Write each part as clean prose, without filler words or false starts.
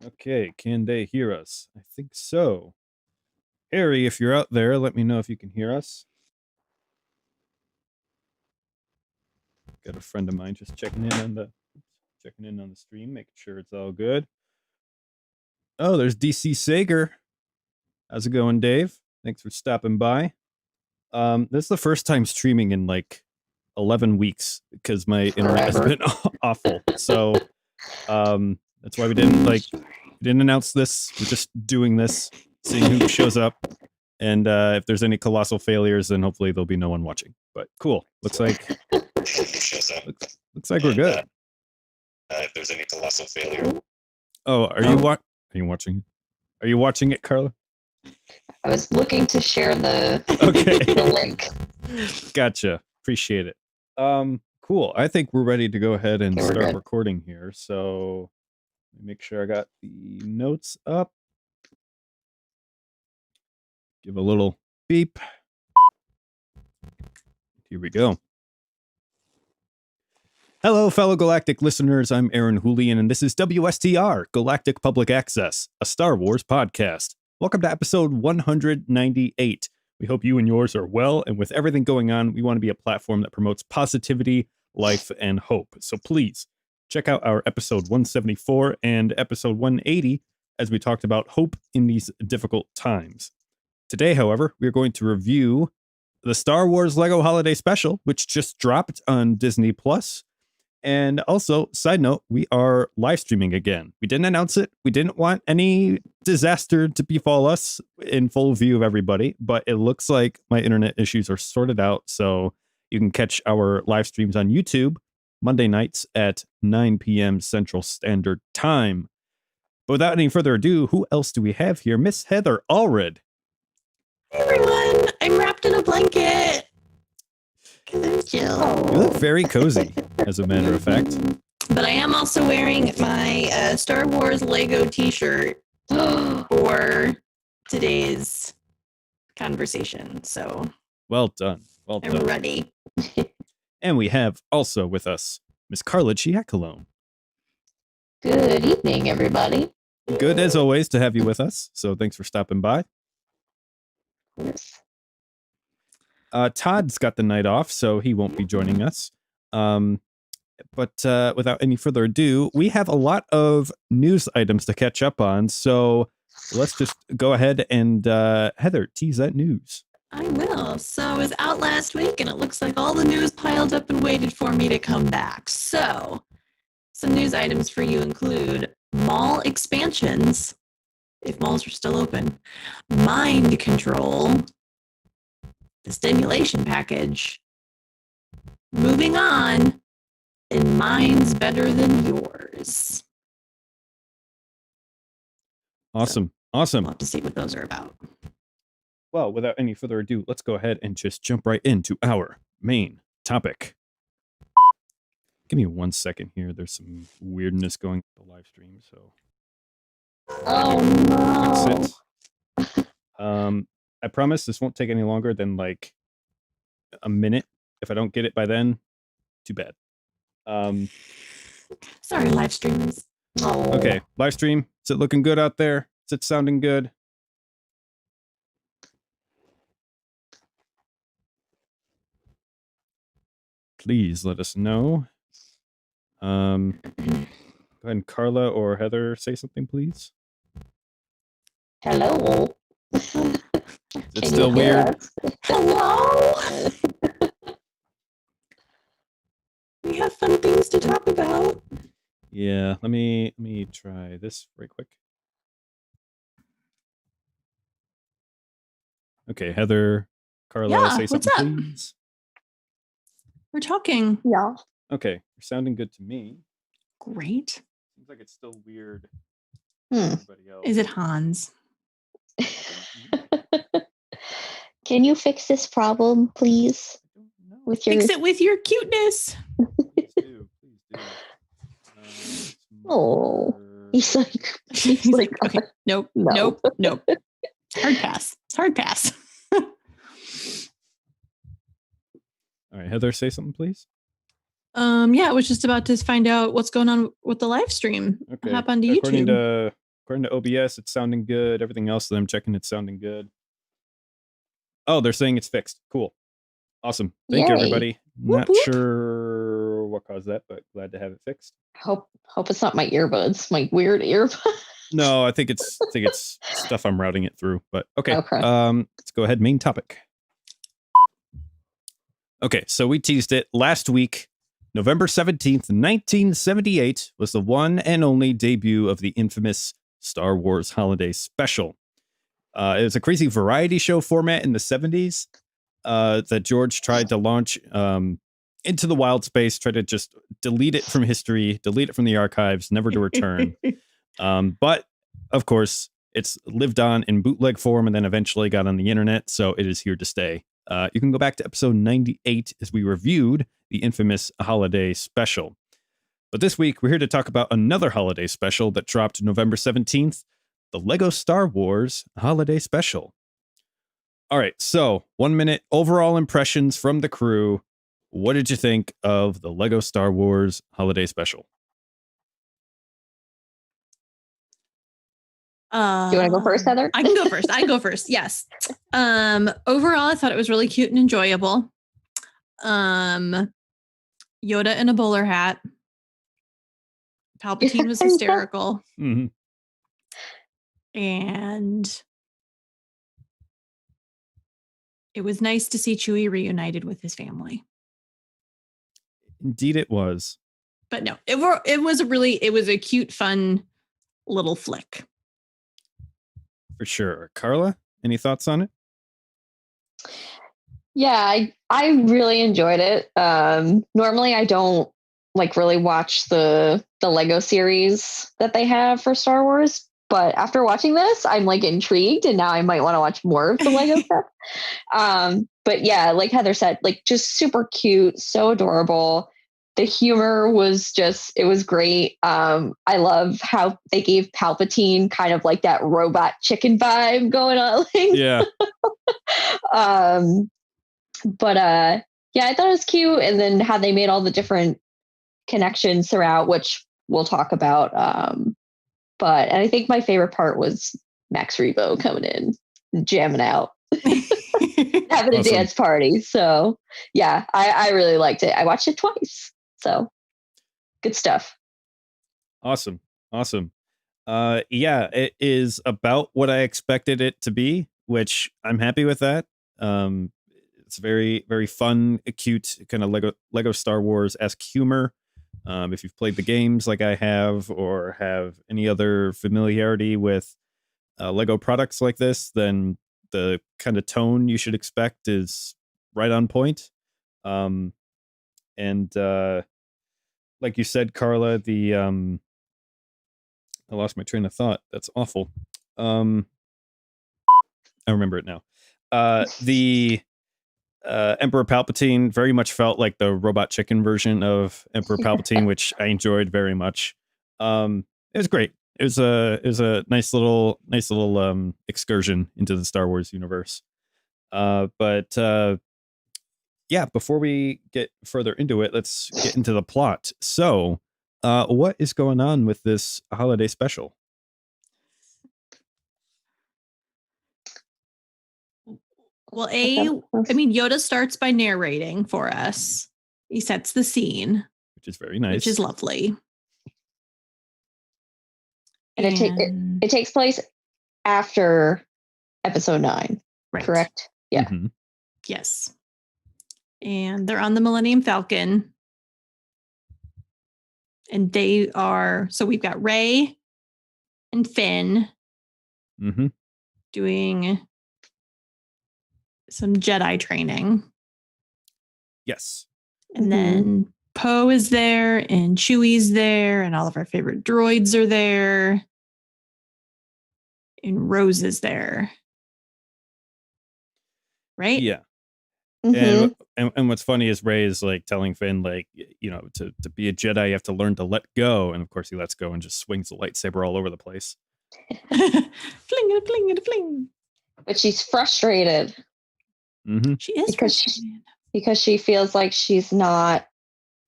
Okay, can they hear us? I think so. Harry, if you're out there, let me know if you can hear us. Got a friend of mine just checking in on the stream, making sure it's all good. Oh, there's DC Sager. How's it going, Dave? Thanks for stopping by. This is the first time streaming in like 11 weeks because my internet has been awful. So that's why we didn't announce this. We're just doing this, seeing who shows up. And if there's any colossal failures, then hopefully there'll be no one watching. But cool. Looks like we're good. If there's any colossal failure. Oh, are you watching? Are you watching it, Carla? I was looking to share the link. Gotcha. Appreciate it. Cool. I think we're ready to go ahead and start recording here. So let me make sure I got the notes up. Give a little beep. Here we go. Hello, fellow Galactic listeners. I'm Aaron Julian, and this is WSTR, Galactic Public Access, a Star Wars podcast. Welcome to episode 198. We hope you and yours are well, and with everything going on, we want to be a platform that promotes positivity, life, and hope. So please, check out our episode 174 and episode 180 as we talked about hope in these difficult times. Today, however, we are going to review the Star Wars Lego Holiday Special, which just dropped on Disney Plus. And also, side note, we are live streaming again. We didn't announce it. We didn't want any disaster to befall us in full view of everybody, but it looks like my internet issues are sorted out. So you can catch our live streams on YouTube Monday nights at 9 p.m. Central Standard Time. But without any further ado, who else do we have here? Miss Heather Allred. Hey everyone, I'm wrapped in a blanket because I'm chill. You look very cozy, as a matter of fact. But I am also wearing my Star Wars Lego t-shirt for today's conversation. So well done. Well done. I'm ready. And we have also with us Miss Carla Chiacolone. Good evening, everybody. Good as always to have you with us. So thanks for stopping by. Yes. Todd's got the night off, so he won't be joining us. But without any further ado, we have a lot of news items to catch up on. So let's just go ahead and Heather, tease that news. I will. So I was out last week, and it looks like all the news piled up and waited for me to come back. So some news items for you include mall expansions, if malls are still open, mind control, the stimulation package, moving on, and mine's better than yours. Awesome. So awesome. we'll have to see what those are about. Well, without any further ado, let's go ahead and just jump right into our main topic. Give me 1 second here. There's some weirdness going on the live stream, so. Oh Fix it. I promise this won't take any longer than like a minute. If I don't get it by then, too bad. Sorry, live streamers. no. Okay, live stream. Is it looking good out there? Is it sounding good? Please let us know. Go ahead and Carla or Heather say something, please. Hello. Is it Can still you hear weird? us? Hello. We have fun things to talk about. Yeah, let me try this right quick. Okay, Heather, Carla, Yeah, say what's something, up? please. We're talking. Yeah. Okay, you're sounding good to me. Great. Seems like it's still weird Hmm. to everybody else. Is it Hans? Can you fix this problem, please? I don't know. With your Fix it with your cuteness. Please do. Please do. It's Oh, more- he's like okay. Nope. No. Nope. Hard pass. It's hard pass. All right, Heather, say something, please. Yeah, I was just about to find out what's going on with the live stream. Okay. Hop onto According YouTube. to According to OBS, it's sounding good. Everything else that I'm checking, it's sounding good. Oh, they're saying it's fixed. Cool. Awesome. Thank you, Yay. everybody. Not whoop. sure what caused that, but glad to have it fixed. Hope it's not my earbuds, my weird earbuds. No, I think it's stuff I'm routing it through. But okay. Okay. Let's go ahead. Main topic. Okay, so we teased it last week. November 17th, 1978 was the one and only debut of the infamous Star Wars Holiday Special. It was a crazy variety show format in the 70s that George tried to launch into the wild space, tried to just delete it from history, delete it from the archives, never to return. But, of course, it's lived on in bootleg form and then eventually got on the internet, so it is here to stay. You can go back to episode 98 as we reviewed the infamous holiday special. But this week, we're here to talk about another holiday special that dropped November 17th, the Lego Star Wars Holiday Special. All right, so 1 minute overall impressions from the crew. What did you think of the Lego Star Wars Holiday Special? Do you want to go first, Heather? I can go first. Yes. Overall, I thought it was really cute and enjoyable. Yoda in a bowler hat. Palpatine was hysterical. Mm-hmm. And it was nice to see Chewie reunited with his family. Indeed it was. But no, it was a cute, fun little flick. For sure. Carla, any thoughts on it? Yeah, I really enjoyed it. Normally I don't really watch the Lego series that they have for Star Wars, but after watching this, I'm intrigued, and now I might want to watch more of the Lego stuff. But yeah, like Heather said, just super cute, so adorable. The humor was it was great. I love how they gave Palpatine kind of that robot chicken vibe going on. Yeah. But yeah, I thought it was cute. And then how they made all the different connections throughout, which we'll talk about. But I think my favorite part was Max Rebo coming in, jamming out, having a dance party. So yeah, I really liked it. I watched it twice. So good stuff. Awesome. Yeah, it is about what I expected it to be, which I'm happy with that. It's very, very fun, cute, kind of Lego Star Wars-esque humor. If you've played the games like I have, or have any other familiarity with Lego products like this, then the kind of tone you should expect is right on point. And like you said, Carla, I lost my train of thought. That's awful. I remember it now. The Emperor Palpatine very much felt like the robot chicken version of Emperor Palpatine, which I enjoyed very much. It was great. It was a nice little excursion into the Star Wars universe. But yeah, before we get further into it, let's get into the plot. So, what is going on with this holiday special? Well, Yoda starts by narrating for us. He sets the scene, Which is very nice. which is lovely. And it takes place after episode 9, right. Correct? Yeah. Mm-hmm. Yes. And they're on the Millennium Falcon. And so we've got Rey and Finn doing some Jedi training. Yes. And then Poe is there, and Chewie's there, and all of our favorite droids are there. And Rose is there. Right? Yeah. Mm-hmm. And what's funny is Rey is telling Finn, to be a Jedi, you have to learn to let go. And of course he lets go and just swings the lightsaber all over the place. Fling it, fling it, fling. But she's frustrated. Mm-hmm. She is because she feels like she's not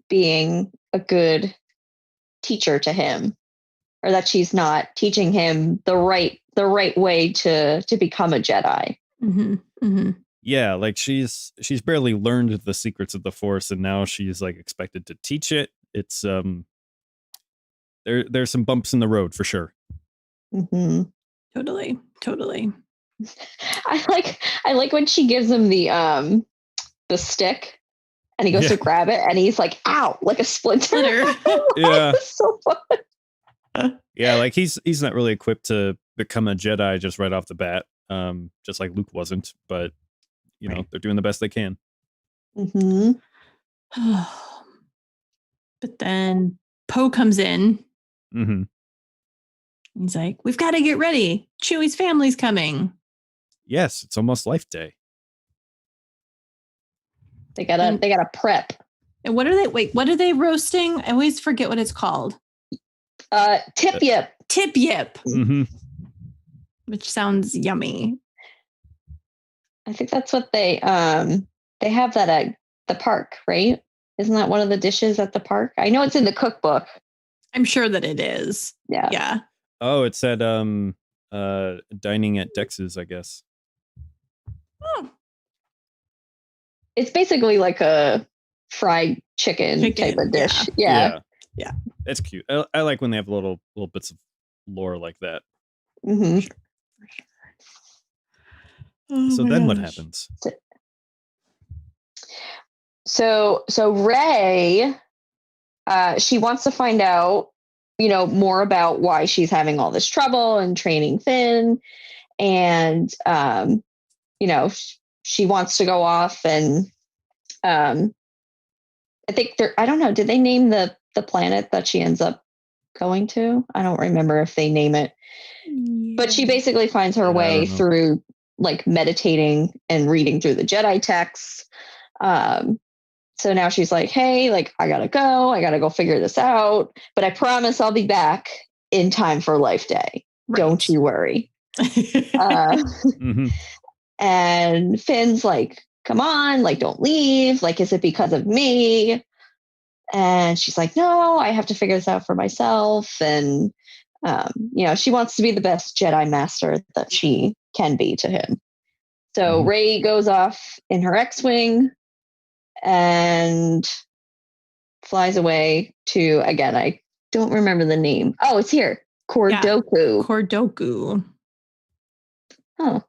being a good teacher to him, or that she's not teaching him the right way to become a Jedi. Mm-hmm. Mm-hmm. Yeah, like she's barely learned the secrets of the Force, and now she's like expected to teach it. It's there's some bumps in the road for sure. Mm-hmm. Totally. I like when she gives him the stick, and he goes to grab it, and he's like, "Ow!" like a splinter. Yeah, it's so fun. Yeah, like he's not really equipped to become a Jedi just right off the bat. Just like Luke wasn't, but you know, they're doing the best they can. Mm-hmm. But then Poe comes in. Mm-hmm. He's like, "We've got to get ready. Chewie's family's coming." Yes, it's almost Life Day. They gotta prep. And what are they roasting? I always forget what it's called. Tip yip. Tip yip. Mm-hmm. Which sounds yummy. I think that's what they have that at the park, right? Isn't that one of the dishes at the park? I know it's in the cookbook. I'm sure that it is. Yeah. Oh, it said dining at Dex's, I guess. Oh. It's basically like a fried chicken type of dish. Yeah. It's cute. I like when they have little bits of lore like that. Mm-hmm. So then what happens? So Rey, she wants to find out, more about why she's having all this trouble and training Finn, and she wants to go off and I think I don't know, did they name the planet that she ends up going to? I don't remember if they name it. But she basically finds her way through like meditating and reading through the Jedi texts. So now she's like, hey, like I gotta go figure this out. But I promise I'll be back in time for Life Day. Right. Don't you worry. Mm-hmm. And Finn's like, come on, like don't leave. Like, is it because of me? And she's like, no, I have to figure this out for myself. And she wants to be the best Jedi Master that she can be to him. So Rey goes off in her X-Wing and flies away to, again, I don't remember the name. Oh, it's here. Cordoku. Cordoku. Oh.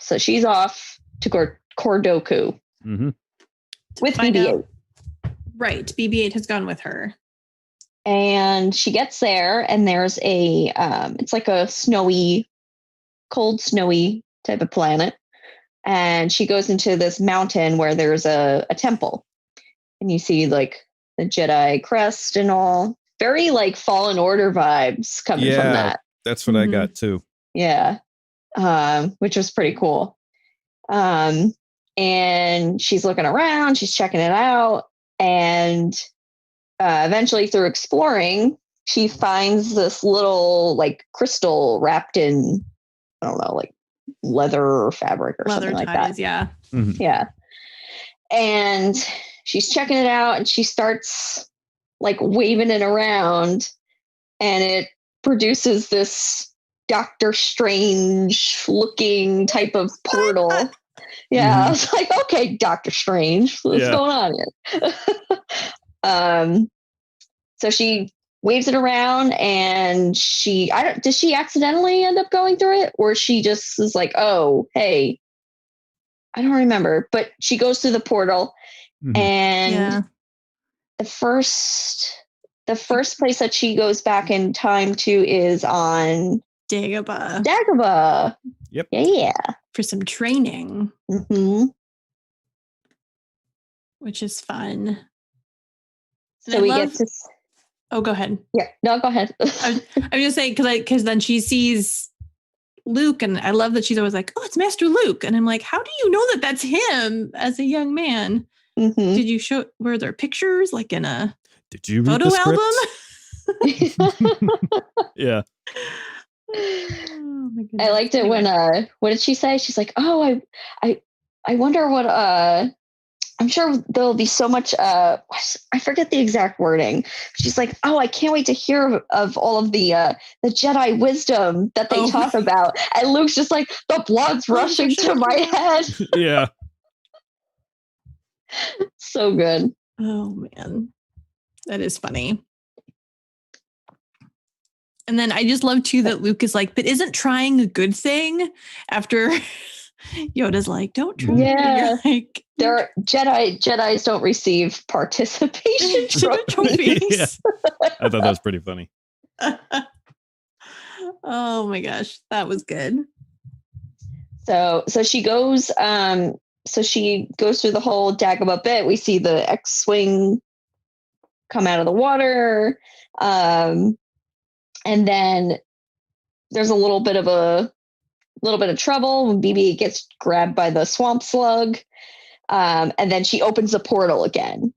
So she's off to Cordoku with BB-8. Right. BB-8 has gone with her. And she gets there and there's a, it's like a cold, snowy type of planet. And she goes into this mountain where there's a temple. And you see like the Jedi crest and all. Very like Fallen Order vibes coming from that. That's what I got too. Yeah. Which was pretty cool. And she's looking around, she's checking it out. And eventually through exploring, she finds this little like crystal wrapped in, I don't know, like leather or fabric or something like that. Yeah. Mm-hmm. Yeah. And she's checking it out and she starts like waving it around and it produces this Doctor Strange looking type of portal. Yeah. I was like, okay, Doctor Strange, what's going on here? So she waves it around and does she accidentally end up going through it? Or she just is like, oh, hey, I don't remember, but she goes through the portal and the first place that she goes back in time to is on Dagobah. Yep. Yeah. For some training. Mm-hmm. Which is fun. So get to... Oh, go ahead. Yeah. No, go ahead. I'm just saying because then she sees Luke and I love that she's always like, oh, it's Master Luke. And I'm like, how do you know that that's him as a young man? Mm-hmm. Did you were there pictures like in a Did you photo read the album? Yeah. Oh my goodness. I liked it when what did she say? She's like, oh, I wonder what I'm sure there'll be so much. I forget the exact wording. She's like, "Oh, I can't wait to hear of all of the Jedi wisdom that they talk about." And Luke's just like, "The blood's rushing to my head." Yeah. So good. Oh man, that is funny. And then I just love too that Luke is like, "But isn't trying a good thing?" After Yoda's like, "Don't try." Yeah. You're like, There, Jedi's don't receive participation trophies. Yeah. I thought that was pretty funny. Oh my gosh, that was good. So she goes through the whole Dagobah bit. We see the X-wing come out of the water, and then there's a little bit of trouble when BB gets grabbed by the swamp slug, and then she opens the portal again,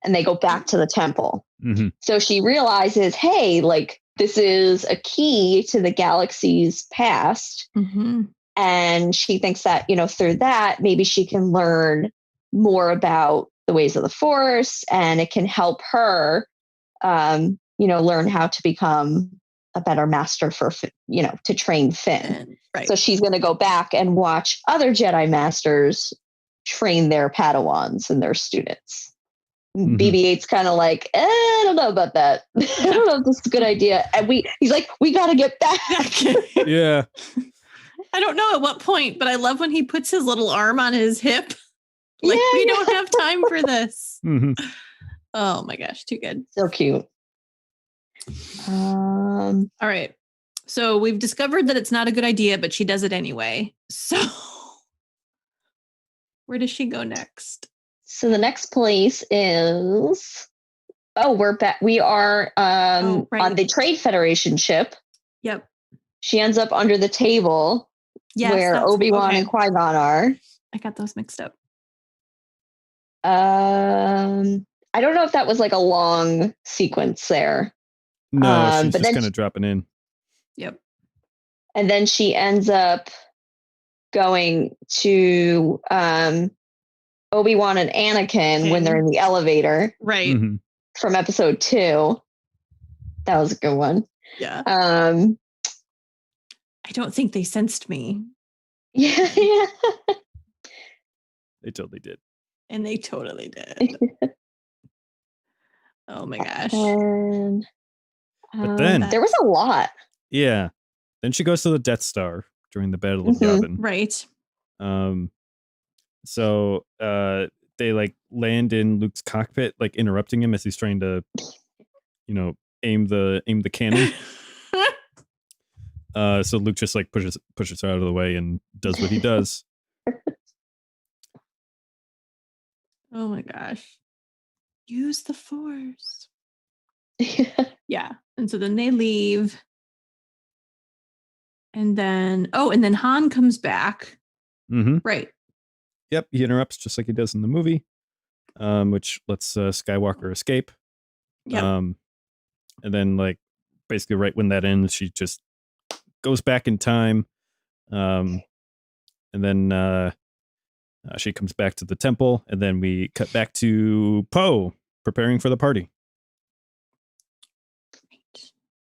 and they go back to the temple. Mm-hmm. So she realizes, hey, like this is a key to the galaxy's past. Mm-hmm. And she thinks that, through that, maybe she can learn more about the ways of the Force, and it can help her, learn how to become a better master to train Finn. Right. So she's going to go back and watch other Jedi masters train their Padawans and their students. Mm-hmm. BB-8's kind of like, I don't know about that. I don't know if this is a good idea. And he's like, we got to get back. Yeah. I don't know at what point, but I love when he puts his little arm on his hip. Like, we don't have time for this. Mm-hmm. Oh my gosh, too good. So cute. All right. So we've discovered that it's not a good idea, but she does it anyway. So where does she go next? So the next place is, we're back. We are on the Trade Federation ship. Yep. She ends up under the table where Obi-Wan and Qui-Gon are. I got those mixed up. I don't know if that was like a long sequence there. No, she's just kind of dropping in. Yep. And then she ends up going to Obi-Wan and Anakin when they're in the elevator. Right. Mm-hmm. From episode 2. That was a good one. Yeah. I don't think they sensed me. Yeah. They totally did. And they totally did. Oh my gosh. And, but then there was a lot. Yeah. Then she goes to the Death Star during the Battle of Yavin. Right. So they like land in Luke's cockpit, like interrupting him as he's trying to, aim the cannon. So Luke just like pushes her out of the way and does what he does. Oh my gosh. Use the Force. Yeah. And so then they leave. And then Han comes back. Mm-hmm. Right. Yep. He interrupts just like he does in the movie, which lets Skywalker escape. Yep. And then like basically right when that ends, she just goes back in time. And then she comes back to the temple, and then we cut back to Poe preparing for the party.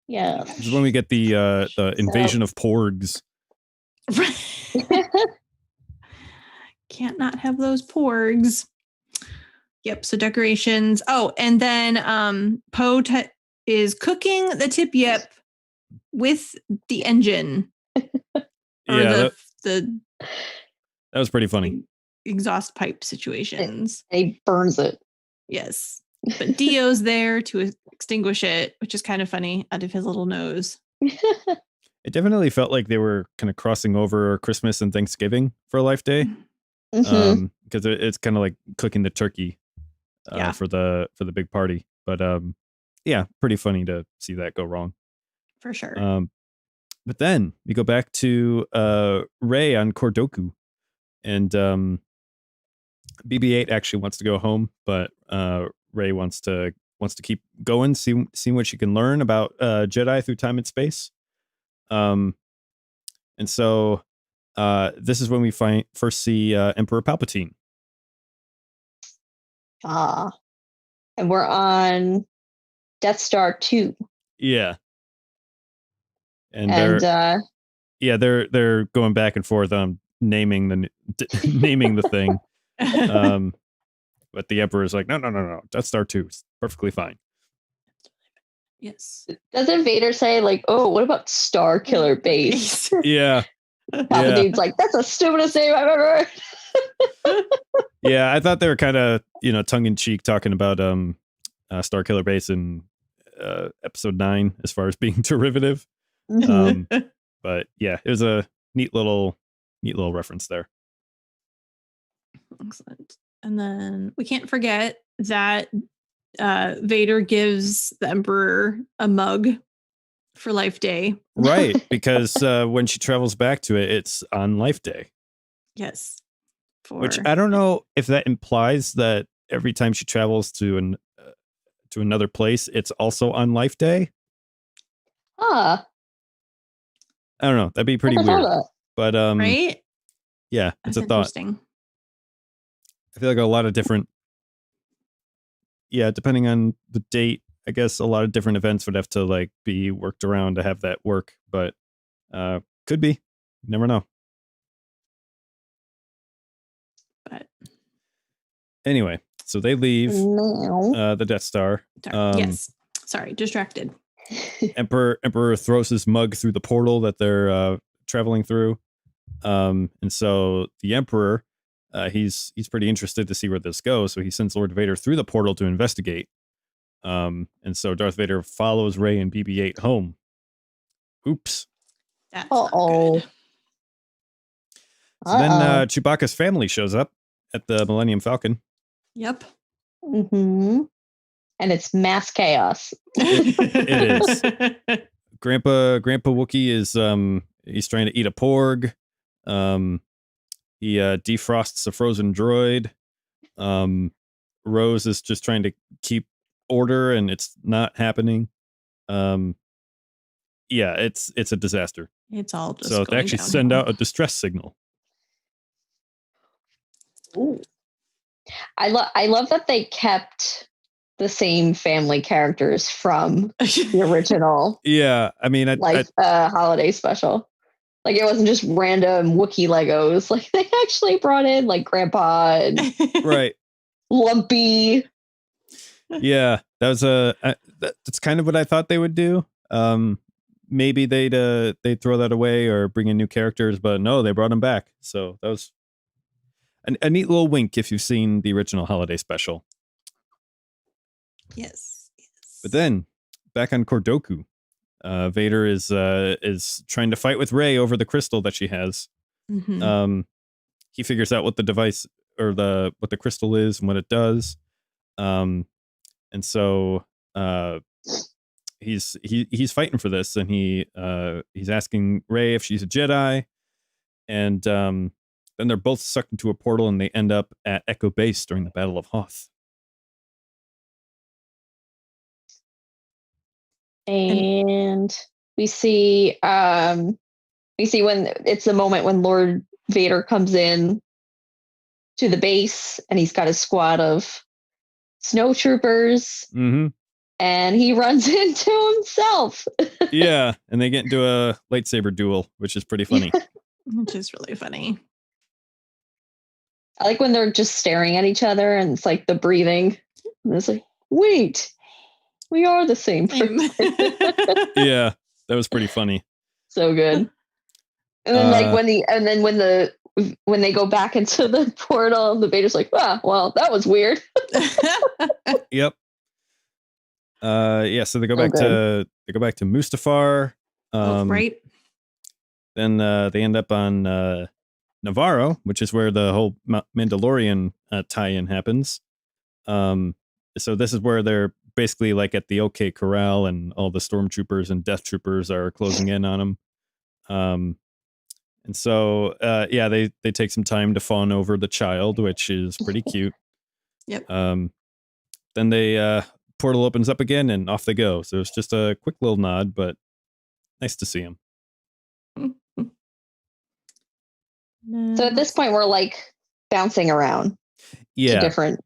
Yeah. This is when we get the invasion of porgs. Can't not have those porgs. Yep. So decorations. Oh, and then Poe is cooking the tip-yip with the engine. Yeah, that was pretty funny. Exhaust pipe situations. And he burns it. Yes. But Dio's there to extinguish it, which is kind of funny out of his little nose. It definitely felt like they were kind of crossing over Christmas and Thanksgiving for Life Day. Mm-hmm. Because it's kind of like cooking the turkey for the big party. But yeah, pretty funny to see that go wrong. For sure. But then we go back to Rey on Kordoku, and BB-8 actually wants to go home, but Rey wants to keep going, see what she can learn about Jedi through time and space. And so this is when we first see Emperor Palpatine. And we're on Death Star 2. Yeah. And And they're going back and forth on naming the thing. But the Emperor's like, no. Death Star 2 is perfectly fine. Yes. doesn't Vader say, like, oh, what about Star Killer Base? Yeah. Palpatine's like, that's the stupidest name I've ever heard. Yeah, I thought they were kind of, tongue in cheek talking about Star Killer Base in episode 9 as far as being derivative. But yeah, it was a neat little reference there. Excellent. And then we can't forget that Vader gives the Emperor a mug for Life Day. Right, because when she travels back to it, it's on Life Day. Yes. Which I don't know if that implies that every time she travels to another place, it's also on Life Day. I don't know. That'd be pretty weird. But right? Yeah, it's That's a thought. Interesting. I feel like a lot of different, depending on the date, I guess a lot of different events would have to like be worked around to have that work. But could be. You never know. But anyway, so they leave the Death Star. Yes. Sorry, distracted. Emperor throws his mug through the portal that they're traveling through. And so the Emperor, he's pretty interested to see where this goes. So he sends Lord Vader through the portal to investigate. And so Darth Vader follows Rey and BB-8 home. Oops. That's not good. So then Chewbacca's family shows up at the Millennium Falcon. Yep. Mm-hmm. And it's mass chaos. It is. Grandpa Wookiee is he's trying to eat a porg. He defrosts a frozen droid. Rose is just trying to keep order, and it's not happening. It's a disaster. It's all just so they actually send out a distress signal. Ooh. I love that they kept the same family characters from the original. Yeah, I mean, holiday special. Like, it wasn't just random Wookiee Legos. Like, they actually brought in like Grandpa and right, Lumpy. Yeah, that was that's kind of what I thought they would do. Maybe they'd throw that away or bring in new characters, but no, they brought them back. So that was a neat little wink if you've seen the original holiday special. Yes. But then back on Cordoku, Vader is trying to fight with Rey over the crystal that she has. Mm-hmm. He figures out what the device or what the crystal is and what it does. And so he's fighting for this, and he's asking Rey if she's a Jedi, and then they're both sucked into a portal, and they end up at Echo Base during the Battle of Hoth. And we see when it's the moment when Lord Vader comes in to the base, and he's got a squad of snowtroopers. Mm-hmm. And he runs into himself. Yeah, and they get into a lightsaber duel, which is pretty funny. Which is really funny. I like when they're just staring at each other, and it's like the breathing. And it's like, wait, we are the same person. Yeah, that was pretty funny. So good. And then when they go back into the portal, the Vader's like, well, that was weird. Yep. So they go back to Mustafar. Right. Then they end up on Navarro, which is where the whole Mandalorian tie-in happens. So this is where they're basically like at the OK Corral, and all the stormtroopers and death troopers are closing in on them. And so they take some time to fawn over the child, which is pretty cute. Yep. Then they portal opens up again, and off they go. So it's just a quick little nod, but nice to see him. So at this point, we're like bouncing around. Yeah. To different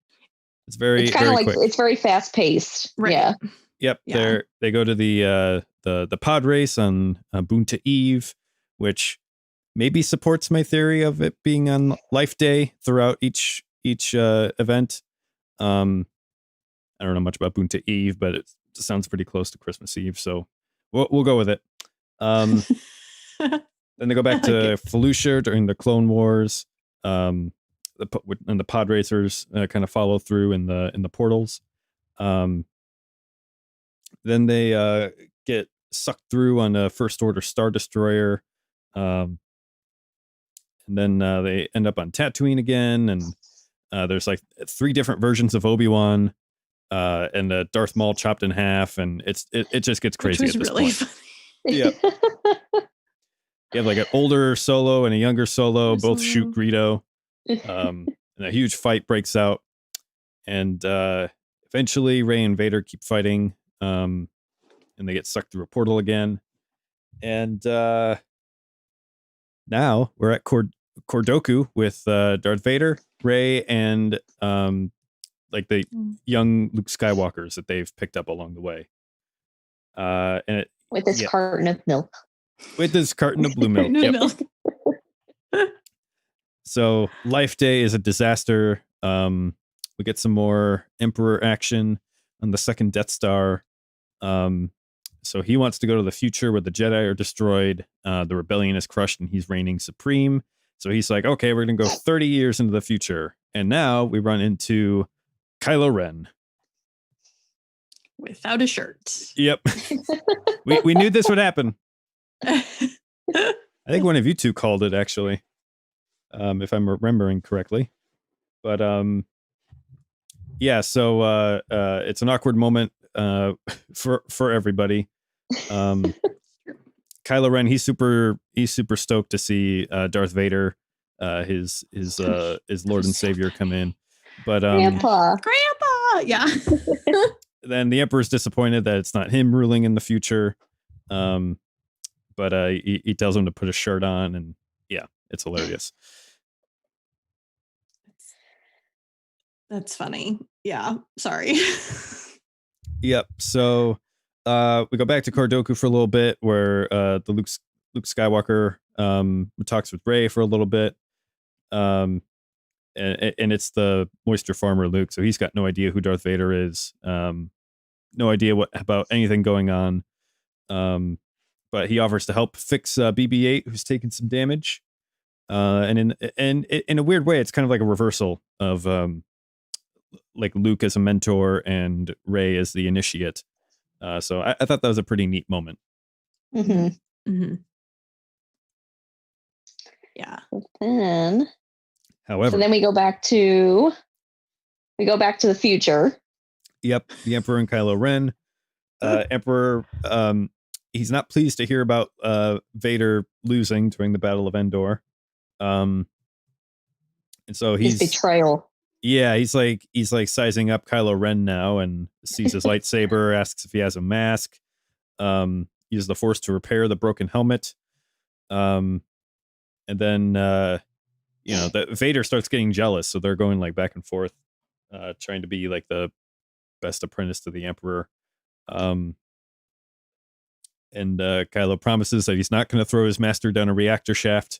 It's very It's kind of very like quick. it's very fast paced. Right. Yeah. Yep, Yeah. they go to the pod race on Boonta Eve, which maybe supports my theory of it being on Life Day throughout each event. I don't know much about Boonta Eve, but it sounds pretty close to Christmas Eve, so we'll go with it. Then they go back to Okay. Felucia during the Clone Wars. And the pod racers kind of follow through in the portals. Then they get sucked through on a First Order Star Destroyer. And then they end up on Tatooine again, and there's like 3 different versions of Obi-Wan, and Darth Maul chopped in half, and it just gets crazy Which at was this really point. funny. Yeah. You have like an older Solo and a younger Solo, Older both Solo. shoot Greedo. And a huge fight breaks out, and eventually Rey and Vader keep fighting, and they get sucked through a portal again. And now we're at Cordoku with Darth Vader, Rey, and like the young Luke Skywalkers that they've picked up along the way. And it, With this carton of milk. with this carton of blue milk. No Yep. milk. So Life Day is a disaster. We get some more Emperor action on the second Death Star. So he wants to go to the future where the Jedi are destroyed, the rebellion is crushed, and he's reigning supreme. So he's like, okay, we're going to go 30 years into the future. And now we run into Kylo Ren. Without a shirt. Yep. we knew this would happen. I think one of you two called it, actually, if I'm remembering correctly. But yeah, so it's an awkward moment for everybody. Kylo Ren, he's super stoked to see Darth Vader, his Lord and Savior, come in. But Grandpa. Yeah. then the Emperor's disappointed that it's not him ruling in the future. But he tells him to put a shirt on, and yeah, it's hilarious. That's funny. Yeah. Sorry. Yep. So we go back to Cordoku for a little bit, where the Luke Skywalker talks with Rey for a little bit. And it's the moisture farmer Luke, so he's got no idea who Darth Vader is. No idea about anything going on. But he offers to help fix BB-8, who's taken some damage. And in a weird way, it's kind of like a reversal of like Luke as a mentor and Rey as the initiate. So I thought that was a pretty neat moment. Mm-hmm. Mm-hmm. Yeah. However, So then we go back to the future. Yep, the Emperor and Kylo Ren. Emperor, he's not pleased to hear about Vader losing during the Battle of Endor. And so His betrayal. Yeah, he's like sizing up Kylo Ren now, and sees his lightsaber, asks if he has a mask. Uses the Force to repair the broken helmet. And then that Vader starts getting jealous, so they're going like back and forth, trying to be like the best apprentice to the Emperor. And Kylo promises that he's not going to throw his master down a reactor shaft.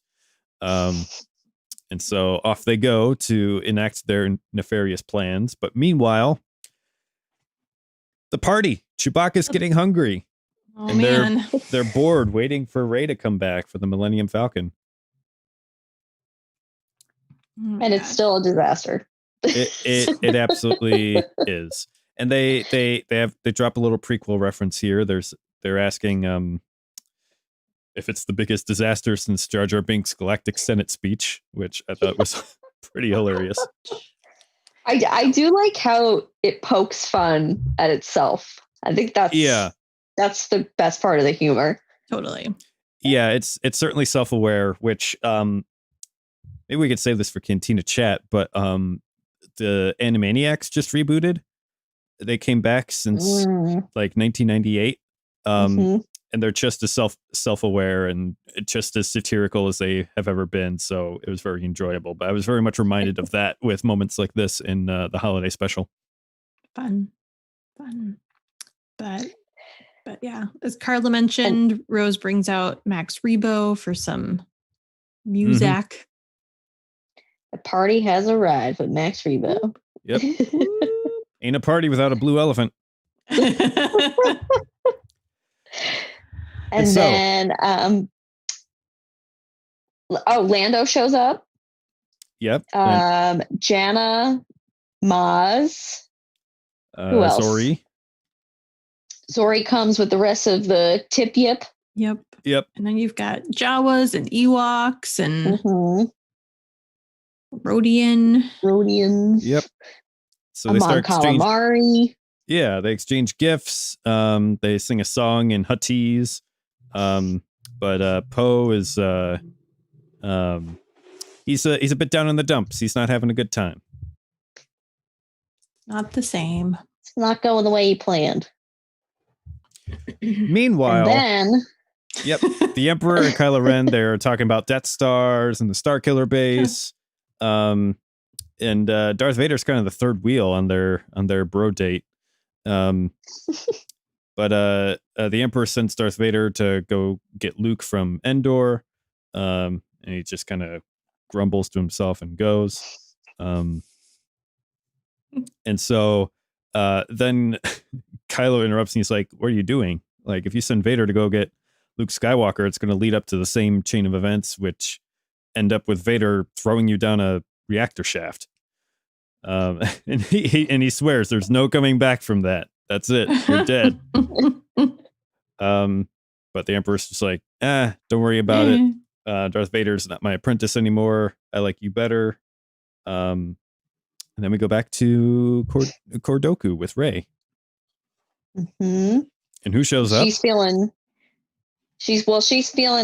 And so off they go to enact their nefarious plans. But meanwhile, the party, Chewbacca's getting hungry. Oh, and man. they're bored, waiting for Rey to come back for the Millennium Falcon. Oh, And it's still a disaster. It absolutely is. And they drop a little prequel reference here. They're asking if it's the biggest disaster since Jar Jar Binks' Galactic Senate speech, which I thought was pretty hilarious. I do like how it pokes fun at itself. I think that's the best part of the humor. Totally. Yeah, it's certainly self-aware, which maybe we could save this for Cantina Chat, but the Animaniacs just rebooted. They came back since like 1998. And they're just as self-aware and just as satirical as they have ever been. So it was very enjoyable. But I was very much reminded of that with moments like this in the holiday special. Fun. But yeah, as Carla mentioned, Rose brings out Max Rebo for some music. The party has arrived with Max Rebo. Yep. Ain't a party without a blue elephant. And so- then, Lando shows up. Yep. Jana, Maz. Who else? Zori comes with the rest of the Tip Yip. Yep. Yep. And then you've got Jawas and Ewoks and Rhodians. Yep. So they start calamari. Yeah, they exchange gifts. They sing a song in Huttese. But Poe is he's a bit down in the dumps. He's not having a good time. Not the same. It's not going the way he planned. Meanwhile, and then the Emperor and Kylo Ren, they're talking about Death Stars and the Starkiller base. And Darth Vader's kind of the third wheel on their bro date. But the Emperor sends Darth Vader to go get Luke from Endor. And he just kind of grumbles to himself and goes. And so then Kylo interrupts and he's like, "What are you doing? Like, if you send Vader to go get Luke Skywalker, it's going to lead up to the same chain of events, which end up with Vader throwing you down a reactor shaft." And he swears there's no coming back from that. That's it. You're dead. But the Emperor's just like, don't worry about it. Darth Vader's not my apprentice anymore. I like you better. And then we go back to Kordoku with Rey. Mm-hmm. And who shows up? She's feeling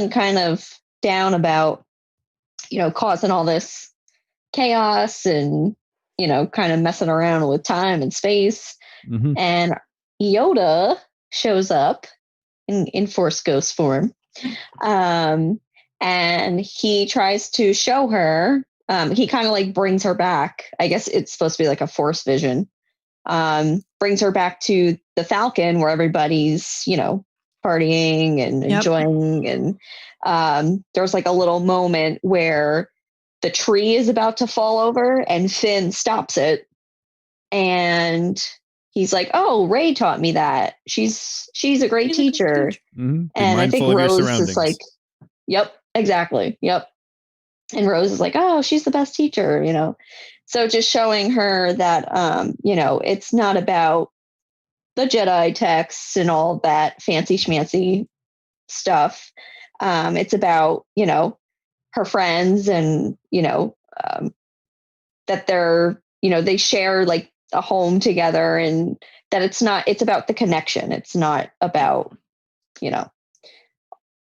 kind of down about, causing all this chaos and, kind of messing around with time and space. Mm-hmm. And Yoda shows up in Force Ghost form. And he tries to show her, he kind of like brings her back. I guess it's supposed to be like a Force vision. Brings her back to the Falcon where everybody's, partying and enjoying. And there's like a little moment where the tree is about to fall over and Finn stops it. And he's like, "Oh, Rey taught me that. She's a great teacher." Mm-hmm. And I think Rose is like, "Yep, exactly. Yep." And Rose is like, "Oh, she's the best teacher," So just showing her that, it's not about the Jedi texts and all that fancy schmancy stuff. It's about, her friends and, that they're, they share like a home together and that it's about the connection. It's not about,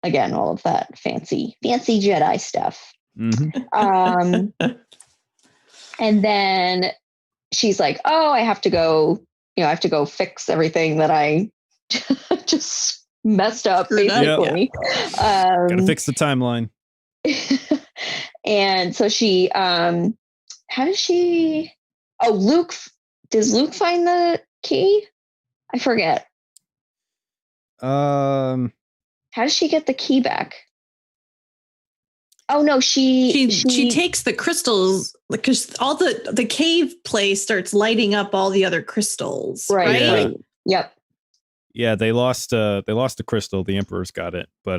again, all of that fancy Jedi stuff. Mm-hmm. And then she's like, "Oh, I have to go fix everything that I just messed up, basically." Gotta fix the timeline. And so she, does Luke find the key? I forget. How does she get the key back? Oh no, she takes the crystals because all the cave place starts lighting up all the other crystals. Right. Yeah. Right. Yep. Yeah, they lost a crystal. The Emperor's got it, but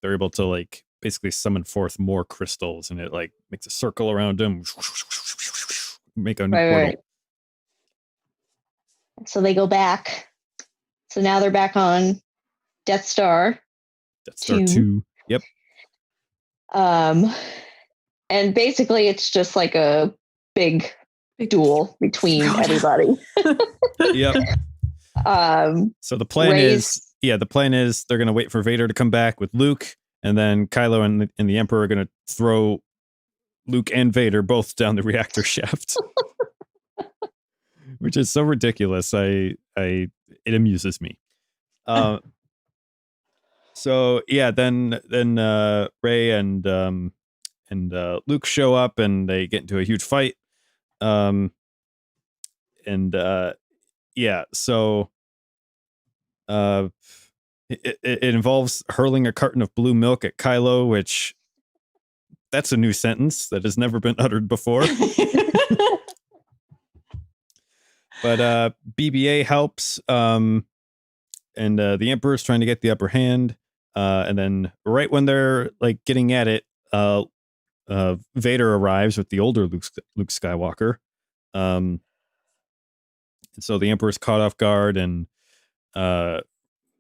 they're able to like basically summon forth more crystals, and it like makes a circle around them, make a new portal. Right. So they go back. So now they're back on Death Star. Death Star 2. Yep. And basically it's just like a big duel between everybody. Yep. So the plan is they're going to wait for Vader to come back with Luke, and then Kylo and the Emperor are going to throw Luke and Vader both down the reactor shaft. Which is so ridiculous. It amuses me. So yeah, then Rey and Luke show up and they get into a huge fight. And yeah, so it involves hurling a carton of blue milk at Kylo, which that's a new sentence that has never been uttered before. But BB-8 helps, and the Emperor's trying to get the upper hand. And then right when they're like getting at it, Vader arrives with the older Luke Skywalker. And so the Emperor's caught off guard, and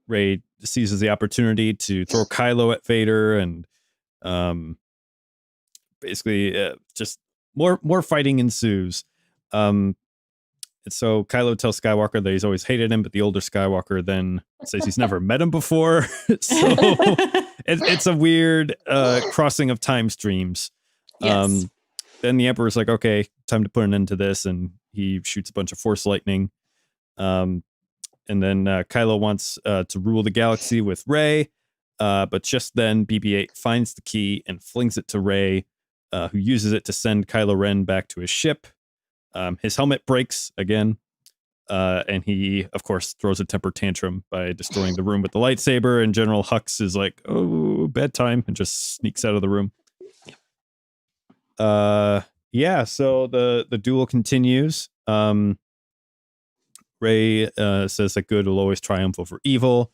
Rey seizes the opportunity to throw Kylo at Vader, and basically just more fighting ensues. And so Kylo tells Skywalker that he's always hated him, but the older Skywalker then says he's never met him before. So it's a weird crossing of time streams. Yes. Then the Emperor's like, okay, time to put an end to this, and he shoots a bunch of Force lightning. And then Kylo wants to rule the galaxy with Rey, but just then BB-8 finds the key and flings it to Rey, who uses it to send Kylo Ren back to his ship. His helmet breaks again, and he, of course, throws a temper tantrum by destroying the room with the lightsaber, and General Hux is like, oh, bedtime, and just sneaks out of the room. Yeah, so the duel continues. Rey says that good will always triumph over evil.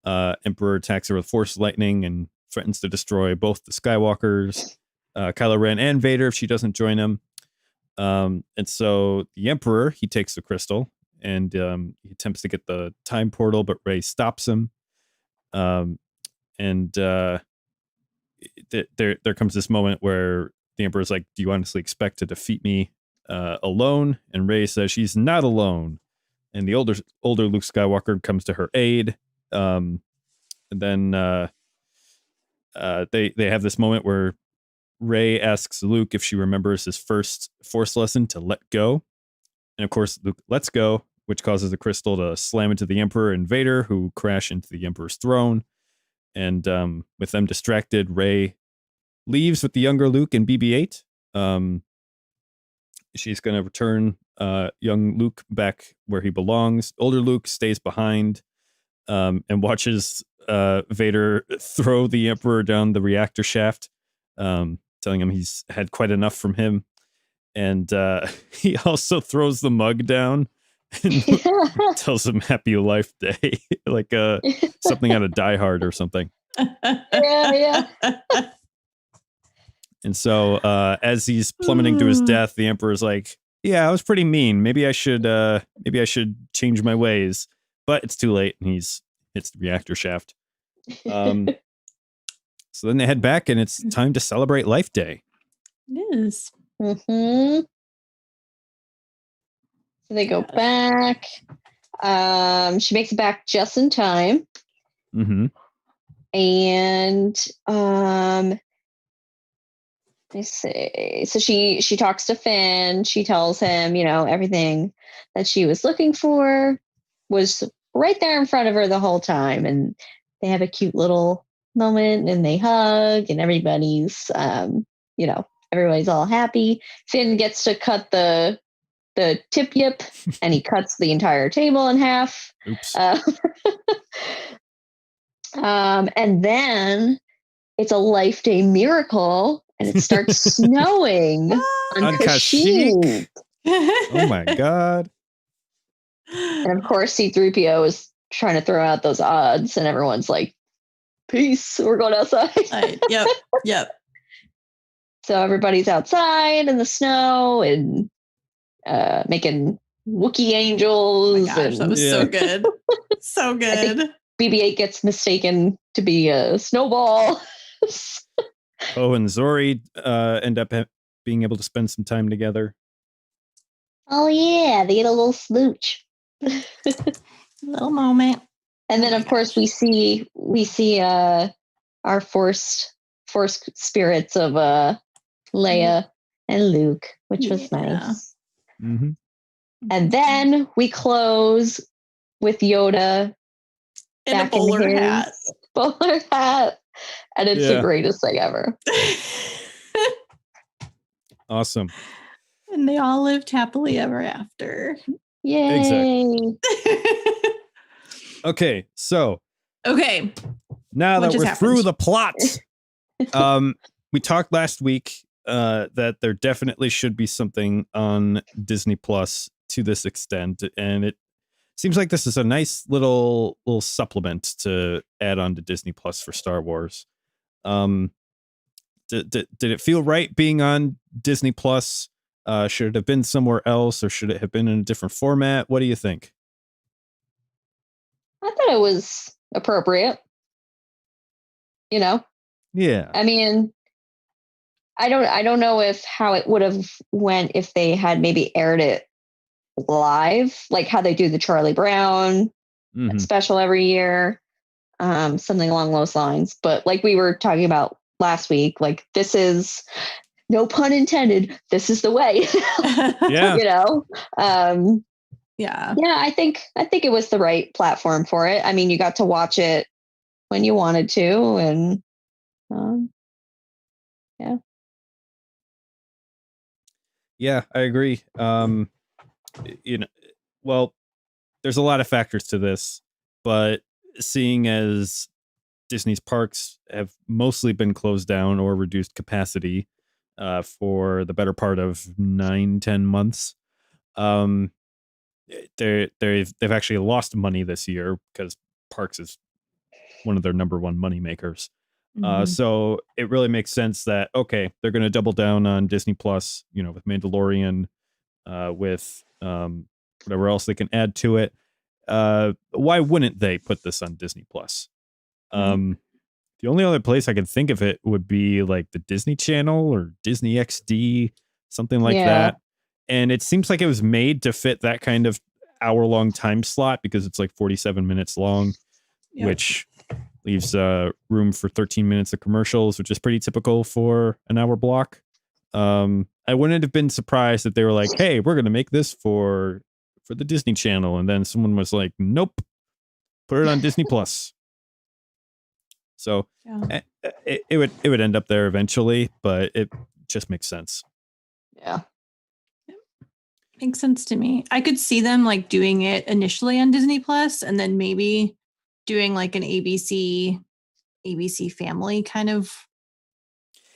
Emperor attacks her with Force lightning and threatens to destroy both the Skywalkers, Kylo Ren and Vader, if she doesn't join him. And so the Emperor, he takes the crystal, and he attempts to get the time portal, but Rey stops him. And there comes this moment where the Emperor's like, do you honestly expect to defeat me alone? And Rey says she's not alone. And the older Luke Skywalker comes to her aid. And then they have this moment where Rey asks Luke if she remembers his first Force lesson to let go. And of course, Luke lets go, which causes the crystal to slam into the Emperor and Vader, who crash into the Emperor's throne. And with them distracted, Rey leaves with the younger Luke and BB-8. She's going to return young Luke back where he belongs. Older Luke stays behind and watches Vader throw the Emperor down the reactor shaft, telling him he's had quite enough from him. And he also throws the mug down and tells him happy life day, like something out of Die Hard or something. Yeah. And so as he's plummeting to his death, the Emperor's like, yeah, I was pretty mean. Maybe I should change my ways. But it's too late, and he's hits the reactor shaft. So then they head back, and it's time to celebrate Life Day. It is. Mm-hmm. So they go back. She makes it back just in time. Mm-hmm. And let me see. So she talks to Finn. She tells him, everything that she was looking for was right there in front of her the whole time. And they have a cute little moment, and they hug, and everybody's everybody's all happy. Finn gets to cut the tip yip, and he cuts the entire table in half. Oops. And then it's a Life Day miracle, and it starts snowing on Kashyyyk. Oh my god. And of course, C-3PO is trying to throw out those odds, and everyone's like, peace, we're going outside. Yep. So everybody's outside in the snow and making Wookiee angels. Oh my gosh, that was so good. So good. BB-8 gets mistaken to be a snowball. Oh, and Zori end up being able to spend some time together. Oh yeah, they get a little smooch. Little moment. And then of course we see our force spirits of Leia and Luke, which was nice. Mm-hmm. And then we close with Yoda in a bowler hat. Bowler hat. And it's the greatest thing ever. Awesome. And they all lived happily ever after. Yay. Okay, so Okay. now What that just we're through happened? the plot, we talked last week that there definitely should be something on Disney Plus to this extent, and it seems like this is a nice little supplement to add on to Disney Plus for Star Wars. Did it feel right being on Disney Plus? Should it have been somewhere else, or should it have been in a different format? What do you think? I thought it was appropriate. You know, Yeah. I mean, I don't know if how it would have went if they had maybe aired it live, like how they do the Charlie Brown Mhm. special every year, something along those lines. But like we were talking about last week, like this is no pun intended. This is the way. Yeah. You know. Yeah. Yeah, I think it was the right platform for it. I mean, you got to watch it when you wanted to, and yeah. Yeah, I agree. You know, well, there's a lot of factors to this, but seeing as Disney's parks have mostly been closed down or reduced capacity for the better part of 9-10 months, um, they've actually lost money this year because parks is one of their number one money makers. Mhm. So it really makes sense that okay, they're going to double down on Disney Plus, you know, with Mandalorian, with whatever else they can add to it. Why wouldn't they put this on Disney Plus? Right. The only other place I can think of it would be like the Disney Channel or Disney XD, something like Yeah. that. And it seems like it was made to fit that kind of hour-long time slot because it's like 47 minutes long, Yep. which leaves room for 13 minutes of commercials, which is pretty typical for an hour block. I wouldn't have been surprised if they were like, "Hey, we're going to make this for the Disney Channel," and then someone was like, "Nope, put it on Disney Plus." So Yeah. it would end up there eventually, but it just makes sense. Yeah. Makes sense to me. I could see them like doing it initially on Disney Plus and then maybe doing like an ABC family kind of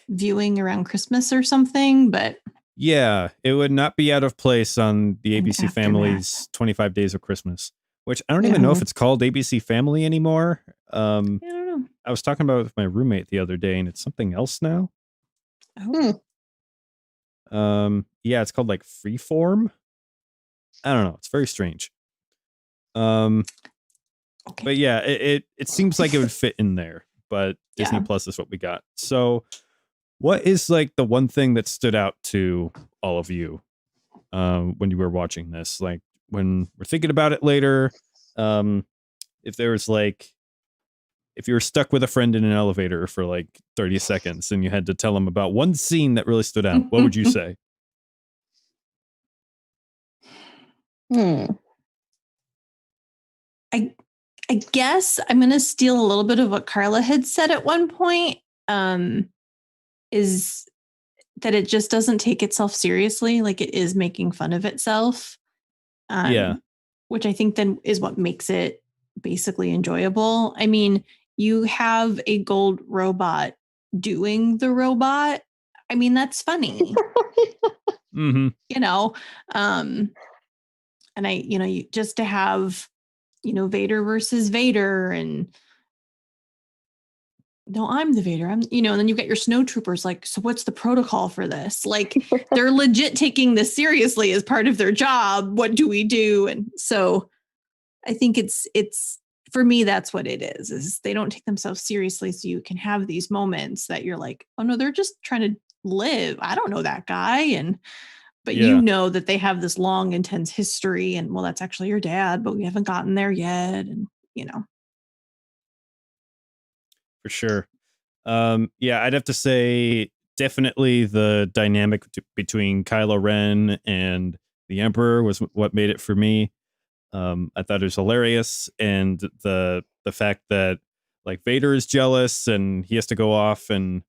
viewing around Christmas or something, but Yeah, it would not be out of place on the And ABC aftermath. Family's 25 Days of Christmas, which I don't even know if it's called ABC Family anymore. I don't know. I was talking about it with my roommate the other day, and it's something else now. Yeah, it's called like Freeform. I don't know. It's very strange. Okay. But yeah, it seems like it would fit in there. But Disney Yeah. Plus is what we got. So, what is like the one thing that stood out to all of you when you were watching this? Like when we're thinking about it later, if there was like if you were stuck with a friend in an elevator for like 30 seconds and you had to tell them about one scene that really stood out, what would you say? I guess I'm going to steal a little bit of what Carla had said at one point. Is that it just doesn't take itself seriously, like it is making fun of itself. Yeah. Which I think then is what makes it basically enjoyable. I mean, you have a gold robot doing the robot. I mean, that's funny, Mm-hmm. you know. And you just to have, Vader versus Vader and no, I'm the Vader. And then you get your snow troopers like, so what's the protocol for this? Like they're legit taking this seriously as part of their job. What do we do? And so I think it's for me, that's what it is they don't take themselves seriously. So you can have these moments that you're like, oh no, they're just trying to live. I don't know that guy. But Yeah. that they have this long, intense history and well, that's actually your dad, but we haven't gotten there yet. And For sure. Yeah, I'd have to say definitely the dynamic between Kylo Ren and the Emperor was what made it for me. I thought it was hilarious, and the fact that like Vader is jealous and he has to go off, and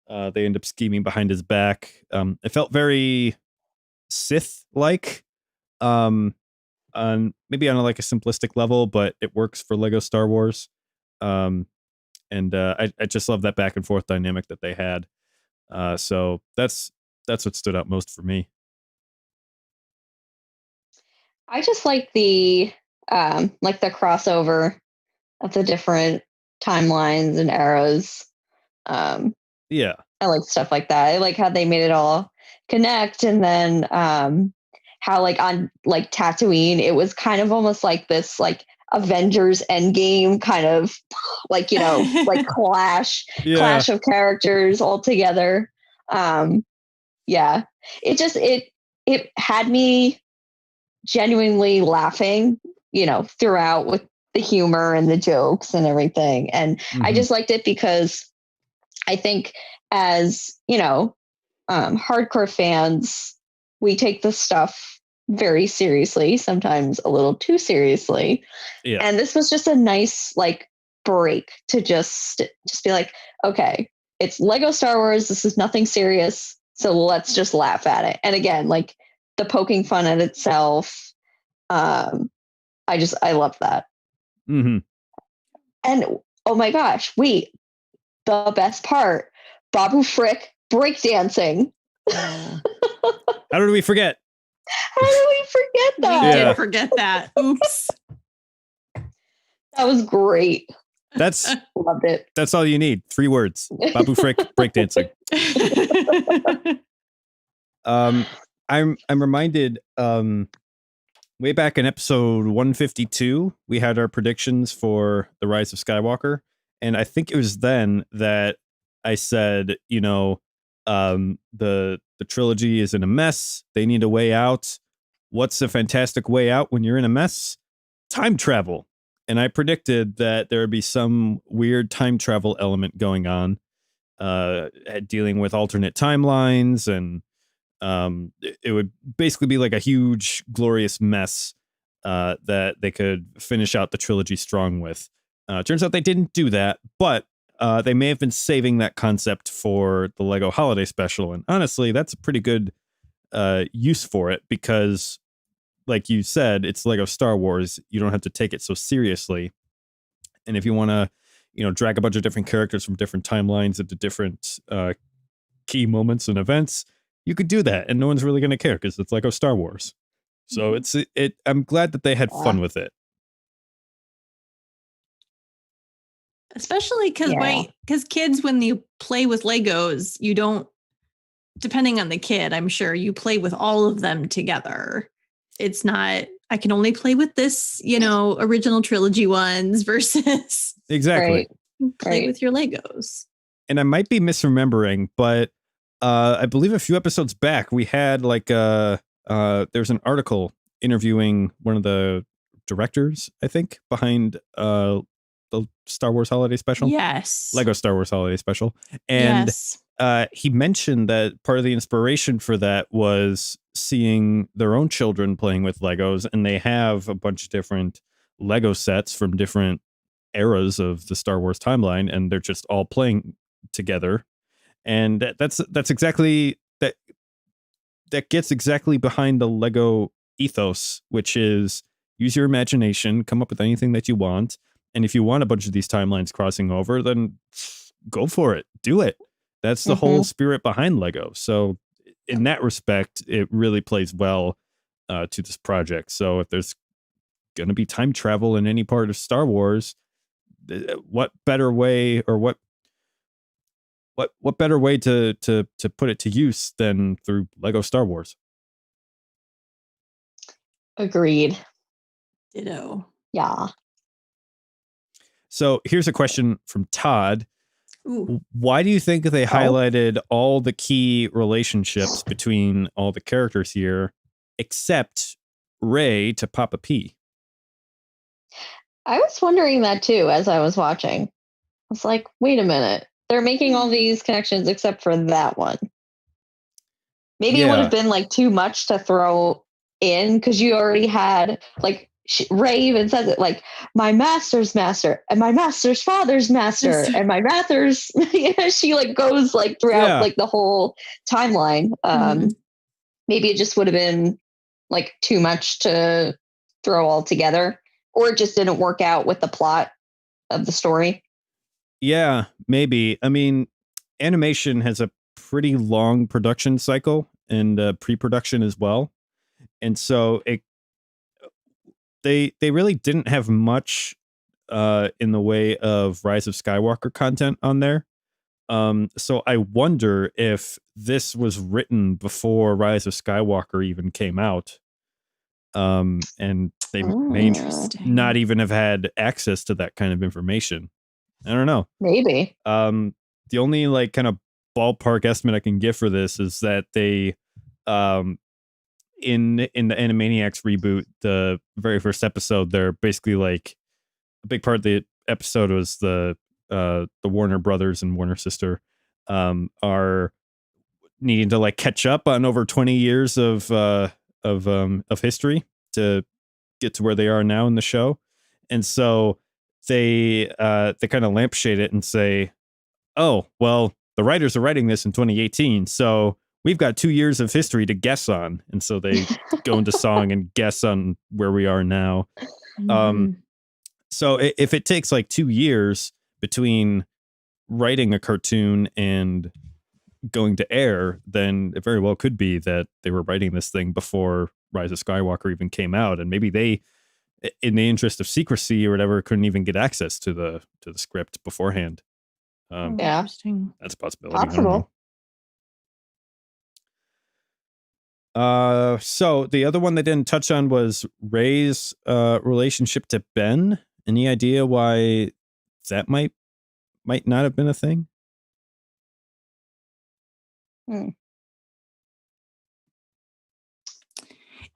they end up scheming behind his back. It felt very Sith like. on maybe on like a simplistic level, but it works for Lego Star Wars. I just love that back and forth dynamic that they had. So that's what stood out most for me. I just like the crossover of the different timelines and eras. Yeah. I like stuff like that. I like how they made it all connect, and then how like on like Tatooine, it was kind of almost like this like Avengers Endgame kind of like like clash of characters all together. Yeah, it had me genuinely laughing, throughout with the humor and the jokes and everything, and I just liked it because I think as hardcore fans, we take this stuff very seriously, sometimes a little too seriously. Yeah. And this was just a nice like break to just be like, okay, it's Lego Star Wars. This is nothing serious. So let's just laugh at it. And again, like the poking fun at itself. I love that. Mm-hmm. And oh my gosh, wait, the best part, Babu Frick breakdancing. Oh. How did we forget? How did we forget that? We did forget that. Oops. That was great. That's Loved it. That's all you need. 3 words. Babu Frick breakdancing. I'm reminded way back in episode 152, we had our predictions for The Rise of Skywalker, and I think it was then that I said, the trilogy is in a mess. They need a way out. What's a fantastic way out when you're in a mess? Time travel. And I predicted that there would be some weird time travel element going on, dealing with alternate timelines, and it would basically be like a huge, glorious mess that they could finish out the trilogy strong with. Turns out they didn't do that, but they may have been saving that concept for the Lego Holiday Special. And honestly, that's a pretty good use for it because, like you said, it's Lego Star Wars. You don't have to take it so seriously. And if you want to, drag a bunch of different characters from different timelines into different key moments and events, you could do that, and no one's really going to care because it's Lego Star Wars. So I'm glad that they had fun with it. Especially because kids, when you play with Legos, you don't, depending on the kid, I'm sure you play with all of them together. It's not, I can only play with this, original trilogy ones versus exactly play with your Legos. And I might be misremembering, but I believe a few episodes back we had like there's an article interviewing one of the directors, I think, behind the Star Wars Holiday Special. Yes. Lego Star Wars Holiday Special. And he mentioned that part of the inspiration for that was seeing their own children playing with Legos, and they have a bunch of different Lego sets from different eras of the Star Wars timeline, and they're just all playing together. And that's exactly that gets exactly behind the Lego ethos, which is use your imagination, come up with anything that you want. And if you want a bunch of these timelines crossing over, then go for it. Do it. That's the whole spirit behind Lego. So in that respect, it really plays well to this project. So if there's going to be time travel in any part of Star Wars, what better way, or what better way to put it to use than through Lego Star Wars? Agreed. Ditto. Yeah. So here's a question from Todd. Ooh. Why do you think they highlighted all the key relationships between all the characters here, except Rey to Papa P? I was wondering that too as I was watching. I was like, wait a minute. They're making all these connections except for that one. Maybe it would have been like too much to throw in because you already had like Rey even says it like my master's master and my master's father's master and my master's. She like goes like throughout like the whole timeline. Maybe it just would have been like too much to throw all together, or it just didn't work out with the plot of the story. Yeah, maybe. I mean, animation has a pretty long production cycle and pre-production as well. And so they really didn't have much in the way of Rise of Skywalker content on there. So I wonder if this was written before Rise of Skywalker even came out. And they may Interesting. not even have had access to that kind of information. I don't know. Maybe. The only like kind of ballpark estimate I can give for this is that they, in the Animaniacs reboot, the very first episode, they're basically like a big part of the episode was the Warner brothers and Warner sister are needing to like catch up on over 20 years of history to get to where they are now in the show. And so they kind of lampshade it and say, oh, well, the writers are writing this in 2018, so we've got 2 years of history to guess on. And so they go into song and guess on where we are now. Mhm. So if it takes like 2 years between writing a cartoon and going to air, then it very well could be that they were writing this thing before Rise of Skywalker even came out, and maybe they, in the interest of secrecy or whatever, couldn't even get access to the script beforehand. Yeah. Interesting. That's a possibility. I don't Possible. know. So the other one they didn't touch on was Rey's relationship to Ben. Any idea why that might not have been a thing?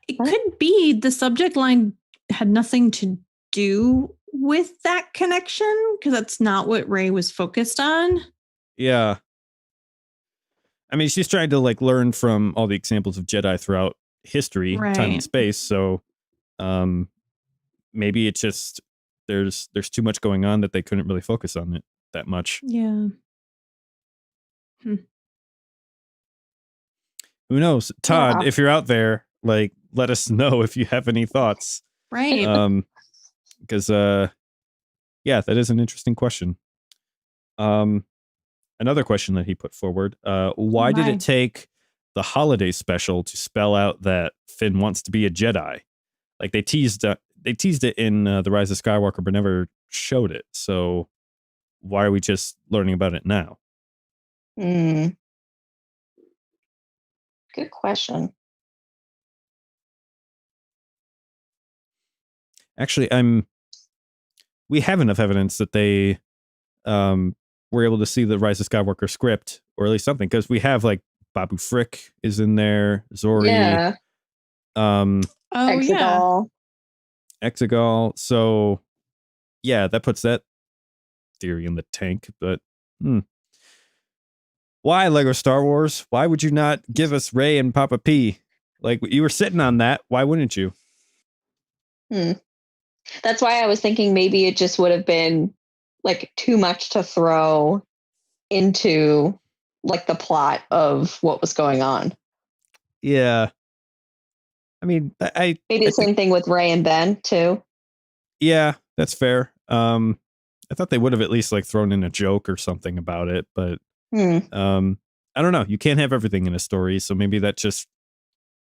It could be the subject line had nothing to do with that connection because that's not what Ray was focused on. Yeah. I mean, she's trying to like learn from all the examples of Jedi throughout history, time and Right. space. So, maybe it's just there's too much going on that they couldn't really focus on it that much. Yeah. Who knows? Todd, Yeah. if you're out there, like, let us know if you have any thoughts. Right. Because yeah, that is an interesting question. Another question that he put forward, why did my. it take the holiday special to spell out that Finn wants to be a Jedi? Like they teased it in The Rise of Skywalker, but never showed it. So why are we just learning about it now? Good question. Actually, we have enough evidence that they were able to see the Rise of Skywalker script, or at least something, because we have like Babu Frick is in there, Zori, Yeah. Oh yeah. Exegol. Exegol. So yeah, that puts that theory in the tank. But why, Lego Star Wars? Why would you not give us Rey and Papa P? Like you were sitting on that. Why wouldn't you? That's why I was thinking maybe it just would have been like too much to throw into like the plot of what was going on. Yeah. I mean, I Maybe the same thing with Ray and Ben too. Yeah, that's fair. I thought they would have at least like thrown in a joke or something about it, but I don't know. You can't have everything in a story, so maybe that just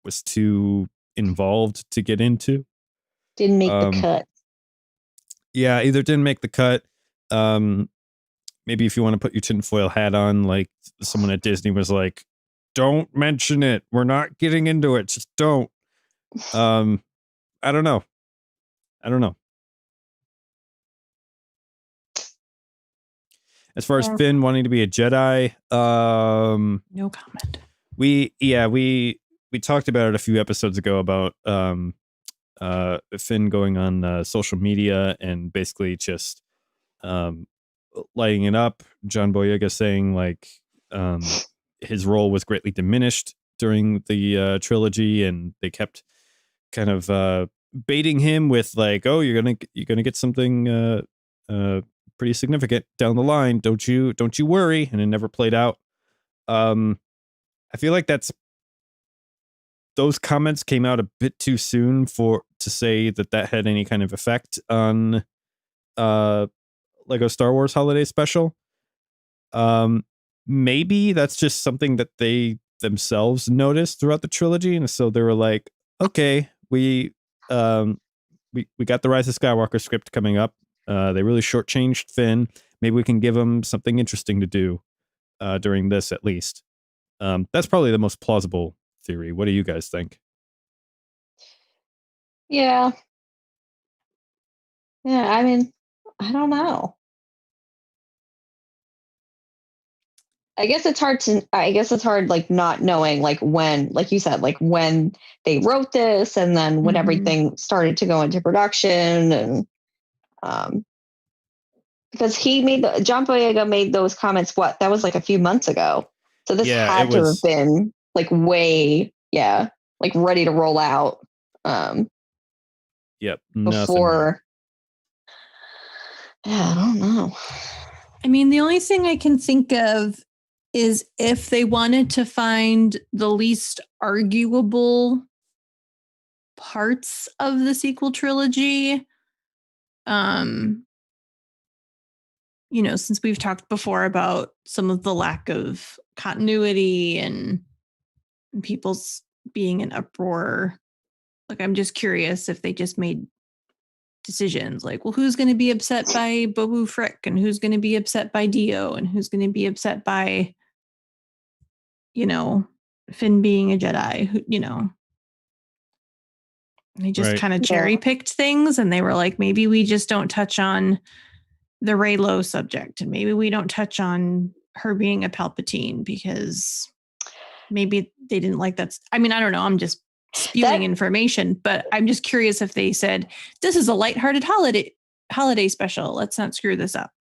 was too involved to get into. Didn't make the cut. Yeah, either didn't make the cut. Maybe if you want to put your tinfoil hat on, like someone at Disney was like, "Don't mention it. We're not getting into it. Just don't." I don't know. As far as Finn wanting to be a Jedi, No comment. we talked about it a few episodes ago about Finn going on social media and basically just lighting it up. John Boyega saying like his role was greatly diminished during the trilogy, and they kept kind of baiting him with like, oh, you're gonna get something pretty significant down the line. Don't you worry. And it never played out. I feel like those comments came out a bit too soon to say that had any kind of effect on Lego Star Wars Holiday Special. Maybe that's just something that they themselves noticed throughout the trilogy, and so they were like, okay, we got the Rise of Skywalker script coming up. They really shortchanged Finn. Maybe we can give him something interesting to do during this, at least. That's probably the most plausible theory. What do you guys think? Yeah. Yeah, I mean, I don't know. I guess it's hard like not knowing like when, like you said, like when they wrote this and then when Mhm. everything started to go into production and um because John Boyega made those comments that was like a few months ago. So this Yeah, had to have been like way like ready to roll out Yep, nothing. before. Yeah, I don't know. I mean, the only thing I can think of is if they wanted to find the least arguable parts of the sequel trilogy. Since we've talked before about some of the lack of continuity and people's being in uproar, like I'm just curious if they just made decisions like, well, who's going to be upset by Bobu Frick and who's going to be upset by Dio and who's going to be upset by, Finn being a Jedi, they just Right. kind of cherry picked things and they were like, maybe we just don't touch on the Reylo subject and maybe we don't touch on her being a Palpatine because maybe they didn't like that. I mean, I don't know. I'm just spewing information, but I'm just curious if they said, this is a lighthearted holiday special. Let's not screw this up.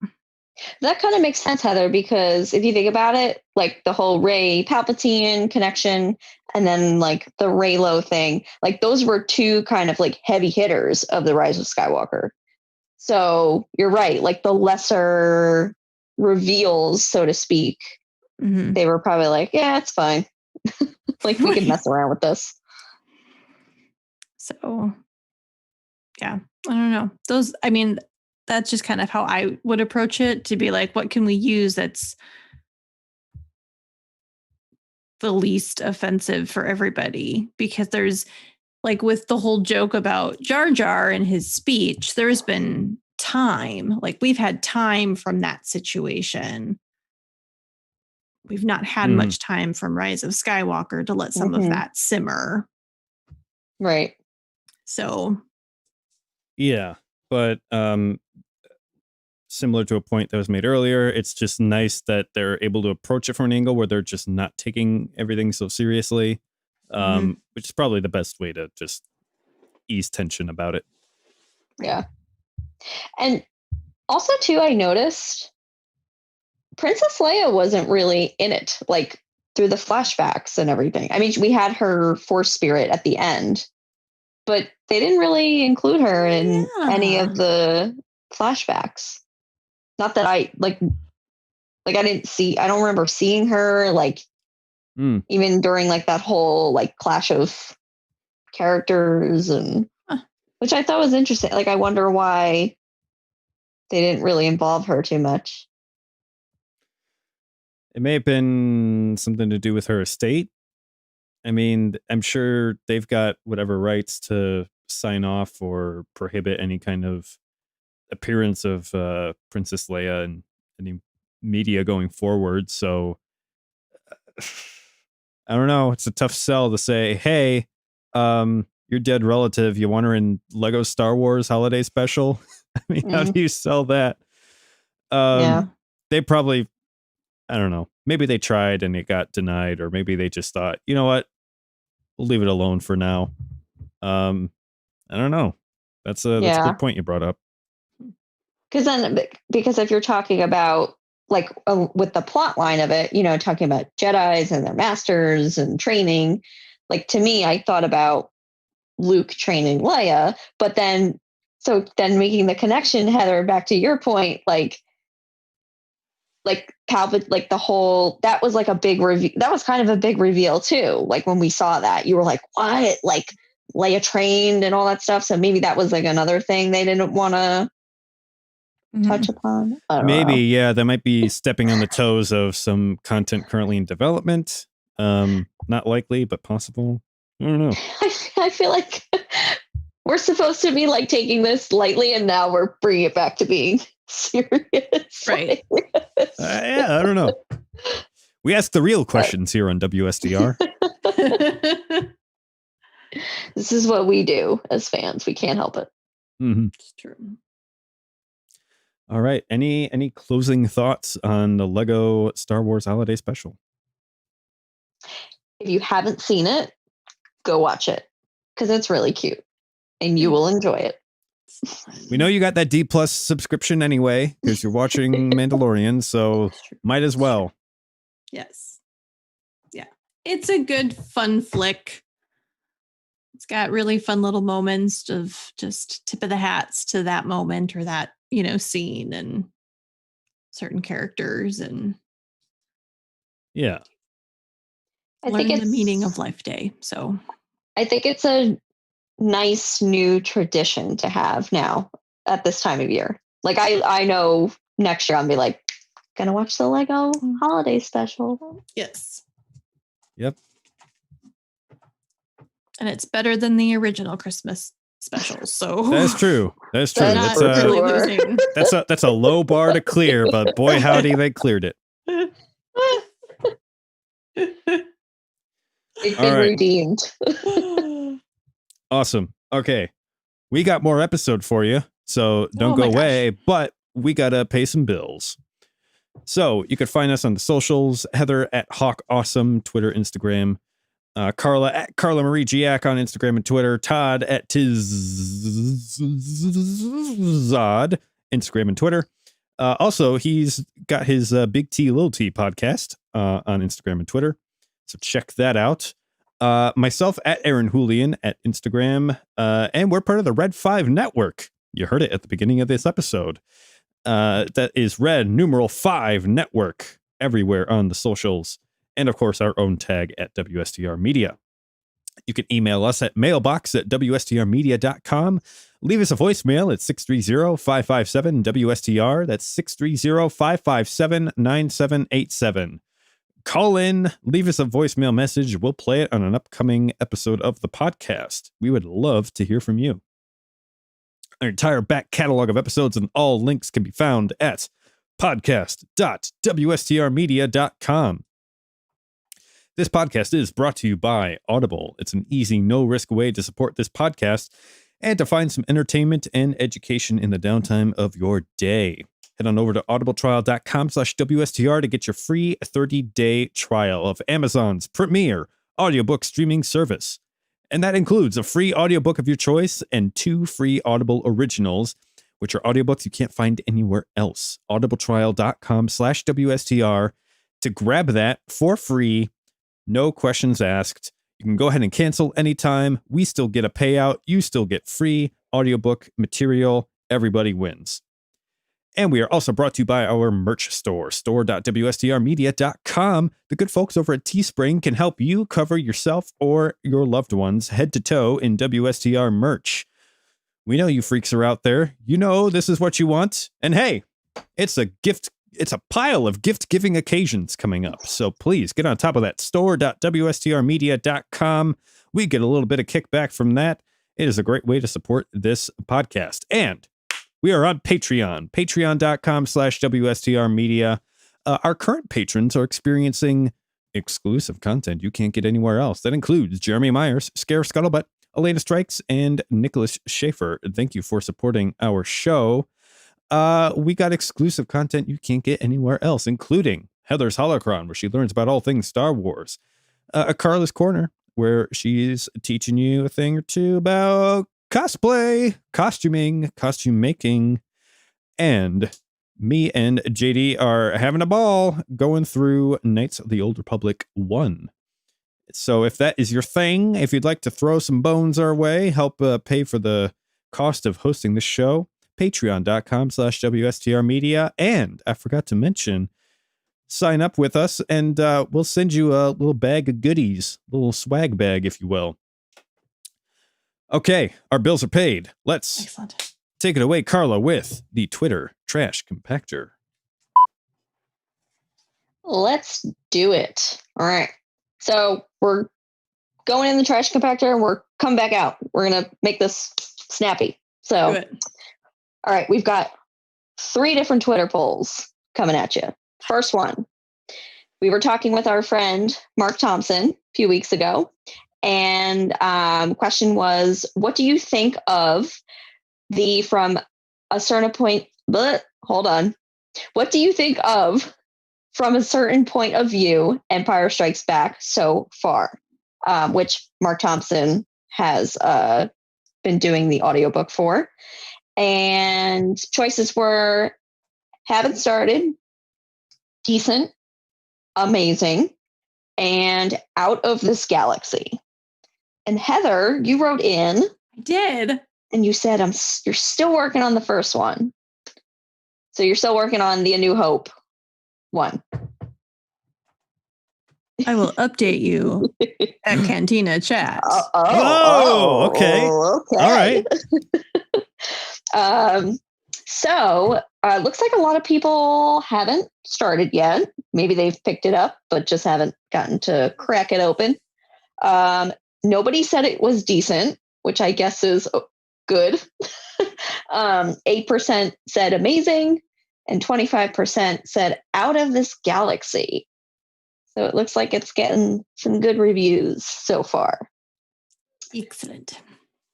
That kind of makes sense, Heather, because if you think about it, like the whole Rey Palpatine connection and then like the Reylo thing, like those were two kind of like heavy hitters of the Rise of Skywalker. So you're right, like the lesser reveals, so to speak, they were probably like, yeah, it's fine. Like we can mess around with this. So, yeah, I don't know. That's just kind of how I would approach it, to be like, what can we use that's the least offensive for everybody? Because there's like with the whole joke about Jar Jar and his speech, there's been time, like we've had time from that situation. We've not had much time from Rise of Skywalker to let some of that simmer. Right. So. Yeah, but similar to a point that was made earlier, it's just nice that they're able to approach it from an angle where they're just not taking everything so seriously, which is probably the best way to just ease tension about it. Yeah. And also, too, I noticed Princess Leia wasn't really in it, like through the flashbacks and everything. I mean, we had her Force spirit at the end, but they didn't really include her in any of the flashbacks. Not that I I don't remember seeing her even during like that whole like clash of characters, and which I thought was interesting. Like, I wonder why they didn't really involve her too much. It may have been something to do with her estate. I mean, I'm sure they've got whatever rights to sign off or prohibit any kind of appearance of Princess Leia in any media going forward. So I don't know. It's a tough sell to say, hey, your dead relative, you want her in Lego Star Wars Holiday Special? I mean, how do you sell that? They probably, I don't know. Maybe they tried and it got denied, or maybe they just thought, you know what? We'll leave it alone for now. I don't know. That's a good point you brought up. Because if you're talking about like with the plot line of it, talking about Jedis and their masters and training, like to me, I thought about Luke training Leia, but then making the connection, Heather, back to your point, like Palpatine, like the whole, that was like a big reveal. That was kind of a big reveal too. Like when we saw that, you were like, what? Like Leia trained and all that stuff. So maybe that was like another thing they didn't want to touch upon. I don't Maybe, know. yeah, that might be stepping on the toes of some content currently in development. Not likely, but possible. I don't know. I feel like we're supposed to be like taking this lightly, and now we're bringing it back to being serious. Right. Yeah, I don't know. We ask the real questions here on WSTR. This is what we do as fans. We can't help it. Mm-hmm. It's true. All right. Any closing thoughts on the Lego Star Wars Holiday Special? If you haven't seen it, go watch it because it's really cute and you will enjoy it. We know you got that D+ subscription anyway because you're watching Mandalorian, so It's true. might as well. Yes. Yeah. It's a good, fun flick. It's got really fun little moments of just tip of the hats to that moment or that, scene and certain characters and Yeah. I think learning it's the meaning of Life Day. So I think it's a nice new tradition to have now at this time of year. Like I know next year I'll be like, gonna watch the Lego holiday special. yes. Yep. And it's better than the original Christmas specials. So That's true. That's true. That's That's for really sure. losing. that's a low bar to clear, but boy howdy they cleared it. It's All been right. redeemed. Awesome. Okay. We got more episode for you, so don't Oh go my gosh. away, but we got to pay some bills. So you can find us on the socials, Heather at Hawk Awesome, Twitter, Instagram, Carla at Carla Marie Giac on Instagram and Twitter, Todd at Tizod, Instagram and Twitter. Also, he's got his Big T Little T podcast on Instagram and Twitter. So check that out. Myself at Aaron Julian at Instagram. And we're part of the Red 5 Network. You heard it at the beginning of this episode. That is Red numeral 5 Network everywhere on the socials. And of course, our own tag at WSTR Media. You can email us at mailbox@wstrmedia.com. Leave us a voicemail at 630-557-WSTR. That's 630-557-9787. Call in, leave us a voicemail message. We'll play it on an upcoming episode of the podcast. We would love to hear from you. Our entire back catalog of episodes and all links can be found at podcast.wstrmedia.com. This podcast is brought to you by Audible. It's an easy, no-risk way to support this podcast and to find some entertainment and education in the downtime of your day. Head on over to audibletrial.com/WSTR to get your free 30-day trial of Amazon's premier audiobook streaming service. And that includes a free audiobook of your choice and 2 free Audible originals, which are audiobooks you can't find anywhere else. audibletrial.com/WSTR to grab that for free. No questions asked. You can go ahead and cancel anytime. We still get a payout. You still get free audiobook material. Everybody wins. And we are also brought to you by our merch store, store.wstrmedia.com. The good folks over at Teespring can help you cover yourself or your loved ones head to toe in WSTR merch. We know you freaks are out there. You know this is what you want. And hey, it's a gift. It's a pile of gift-giving occasions coming up. So please get on top of that, store.wstrmedia.com. We get a little bit of kickback from that. It is a great way to support this podcast. And we are on Patreon, patreon.com/WSTRmedia. Our current patrons are experiencing exclusive content you can't get anywhere else. That includes Jeremy Myers, Scare Scuttlebutt, Elena Strikes, and Nicholas Schaefer. Thank you for supporting our show. We got exclusive content you can't get anywhere else, including Heather's Holocron, where she learns about all things Star Wars. A Carla's Corner, where she's teaching you a thing or two about cosplay, costuming, costume making, and me and JD are having a ball going through Knights of the Old Republic 1. So if that is your thing, if you'd like to throw some bones our way, help pay for the cost of hosting the show, patreon.com/WSTRmedia. And I forgot to mention, sign up with us and we'll send you a little bag of goodies, a little swag bag, if you will. Okay, our bills are paid. Let's Excellent. take it away, Carla, with the Twitter trash compactor. Let's do it. All right. So we're going in the trash compactor and we're coming back out. We're going to make this snappy. So, Do it. all right, we've got 3 different Twitter polls coming at you. First one, we were talking with our friend Mark Thompson a few weeks ago, and question was, what do you think of the from a certain point? But hold on, what do you think of from a certain point of view Empire Strikes Back so far? Which Mark Thompson has been doing the audiobook for. And choices were haven't started, decent, amazing, and out of this galaxy. And Heather, you wrote in I did. and you said you're still working on the first one. So you're still working on the A New Hope one. I will update you at Cantina Chat. Okay. All right. So looks like a lot of people haven't started yet. Maybe they've picked it up, but just haven't gotten to crack it open. Nobody said it was decent, which I guess is good. 8% said amazing, and 25% said out of this galaxy. So it looks like it's getting some good reviews so far. Excellent.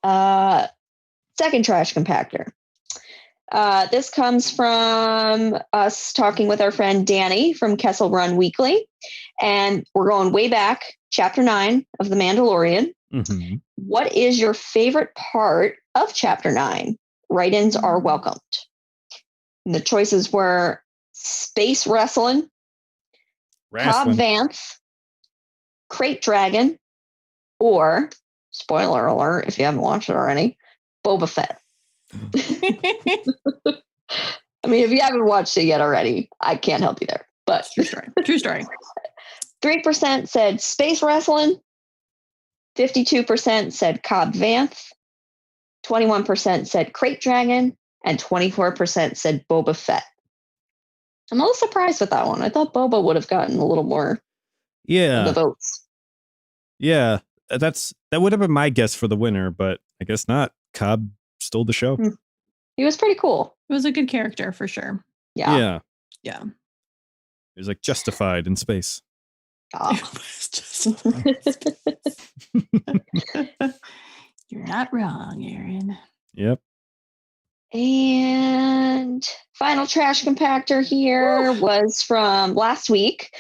Second trash compactor. This comes from us talking with our friend Danny from Kessel Run Weekly. And we're going way back, chapter 9 of The Mandalorian. Mm-hmm. What is your favorite part of chapter 9? Write-ins are welcomed. And the choices were space wrestling, Cobb Vanth, Crate Dragon, or, spoiler alert if you haven't watched it already, Boba Fett. I mean, if you haven't watched it yet already, I can't help you there. But True story. True story. 3% said space wrestling, 52% said Cobb Vanth, 21% said Crate Dragon, and 24% said Boba Fett. I'm a little surprised with that one. I thought Boba would have gotten a little more of the votes. Yeah, that would have been my guess for the winner, but I guess not. Cobb stole the show. He was pretty cool. It was a good character for sure. Yeah. Yeah. It was like justified in space. Ah. It was just You're not wrong, Aaron. Yep. And final trash compactor here was from last week.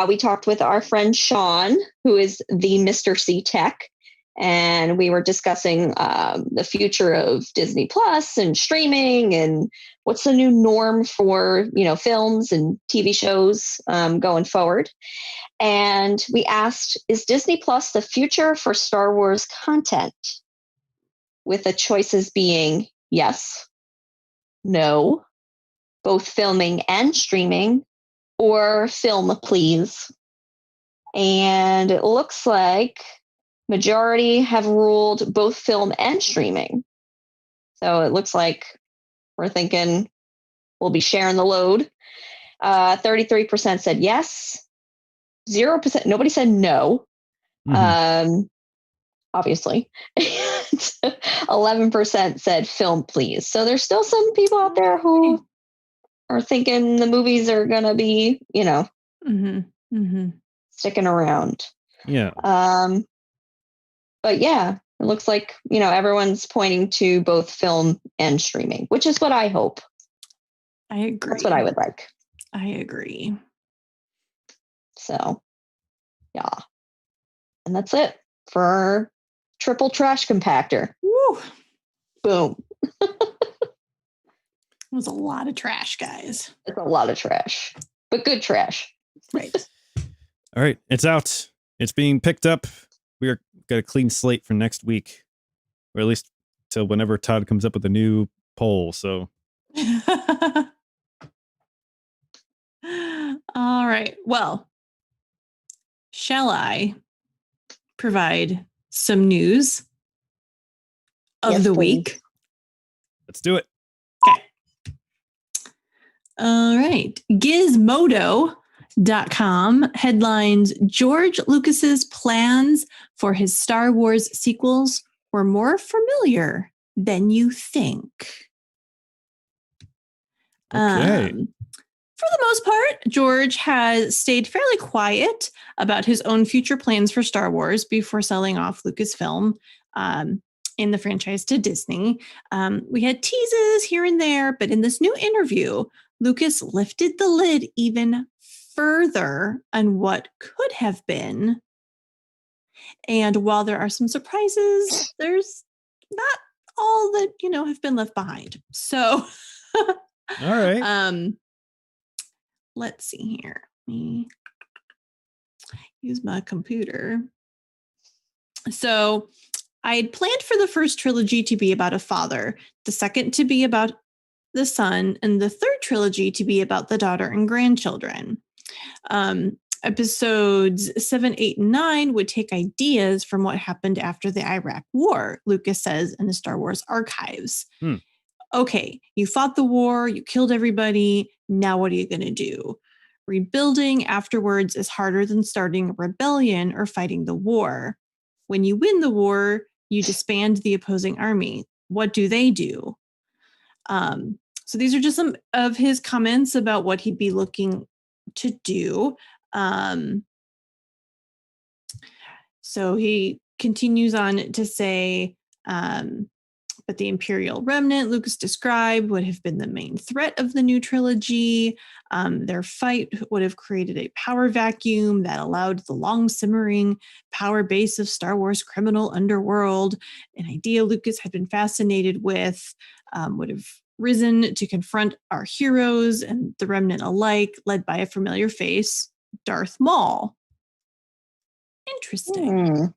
We talked with our friend Sean, who is the Mr. C Tech, and we were discussing the future of Disney Plus and streaming and what's the new norm for films and TV shows going forward. And we asked, is Disney Plus the future for Star Wars content? With the choices being yes, no, both filming and streaming, or film, please. And it looks like majority have ruled both film and streaming. So it looks like we're thinking we'll be sharing the load. 33% said yes. 0%, nobody said no. Obviously. 11% said film, please. So there's still some people out there who are thinking the movies are going to be, sticking around. Yeah. But yeah, it looks like, everyone's pointing to both film and streaming, which is what I hope. I agree. That's what I would like. I agree. So, yeah. And that's it for our triple trash compactor. Woo. Boom. It was a lot of trash, guys. It's a lot of trash, but good trash. Right. All right. It's out. It's being picked up. We are got a clean slate for next week, or at least till whenever Todd comes up with a new poll. So. All right. Well, shall I provide some news of Yes, the please. week. Let's do it. Okay. All right. Gizmodo.com headlines George Lucas's plans for his Star Wars sequels were more familiar than you think. Okay. For the most part, George has stayed fairly quiet about his own future plans for Star Wars before selling off Lucasfilm in the franchise to Disney. We had teases here and there, but in this new interview, Lucas lifted the lid even further on what could have been. And while there are some surprises, there's not all that, have been left behind. So, All right. let's see here. Let me use my computer. So I had planned for the first trilogy to be about a father, the second to be about the son, and the third trilogy to be about the daughter and grandchildren. Episodes 7, 8, and 9 would take ideas from what happened after the Iraq War, Lucas says in the Star Wars archives. Okay, you fought the war, you killed everybody. Now what are you going to do? Rebuilding afterwards is harder than starting a rebellion or fighting the war. When you win the war, you disband the opposing army. What do they do? So these are just some of his comments about what he'd be looking to do. So he continues on to say, but the Imperial remnant Lucas described would have been the main threat of the new trilogy. Their fight would have created a power vacuum that allowed the long simmering power base of Star Wars criminal underworld, an idea Lucas had been fascinated with, would have risen to confront our heroes and the remnant alike, led by a familiar face, Darth Maul. Interesting.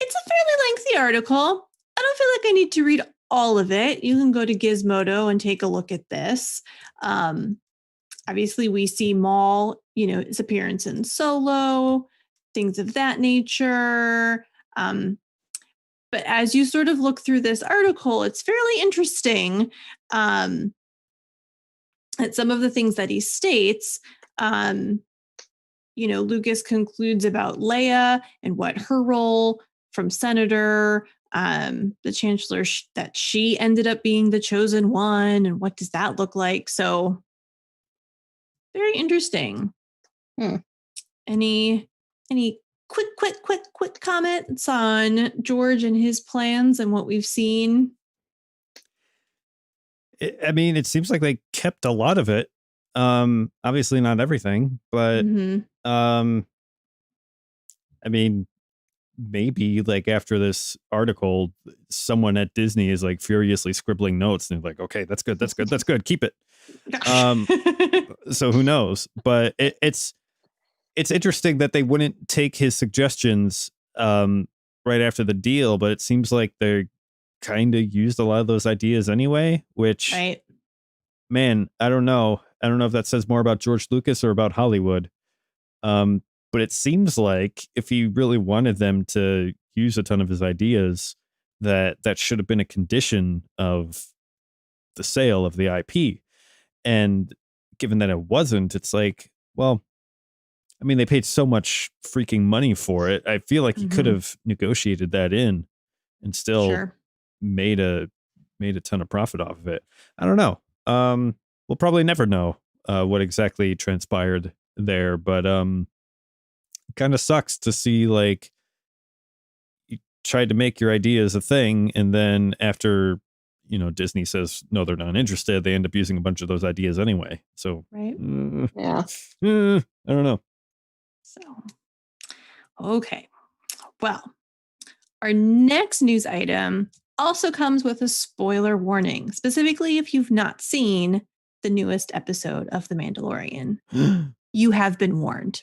It's a fairly lengthy article. I don't feel like I need to read all of it. You can go to Gizmodo and take a look at this. Obviously, we see Maul, his appearance in Solo, things of that nature. But as you sort of look through this article, it's fairly interesting at some of the things that he states. Lucas concludes about Leia and what her role from Senator, the Chancellor, that she ended up being the chosen one, and what does that look like? So, very interesting. Any quick comments on George and his plans and what we've seen? It seems like they kept a lot of it. Obviously not everything, but maybe like after this article, someone at Disney is like furiously scribbling notes and like, okay, that's good, keep it. So who knows? But it's interesting that they wouldn't take his suggestions right after the deal, but it seems like they kind of used a lot of those ideas anyway, which right. Man, I don't know if that says more about George Lucas or about Hollywood. But it seems like if he really wanted them to use a ton of his ideas, that should have been a condition of the sale of the IP. And given that it wasn't, it's like, well, they paid so much freaking money for it. I feel like he could have negotiated that in and still made a ton of profit off of it. I don't know. We'll probably never know what exactly transpired there, but kind of sucks to see like you tried to make your ideas a thing, and then after Disney says no, they're not interested, they end up using a bunch of those ideas anyway. So Yeah, I don't know. So okay, well, our next news item also comes with a spoiler warning, specifically if you've not seen the newest episode of The Mandalorian. You have been warned.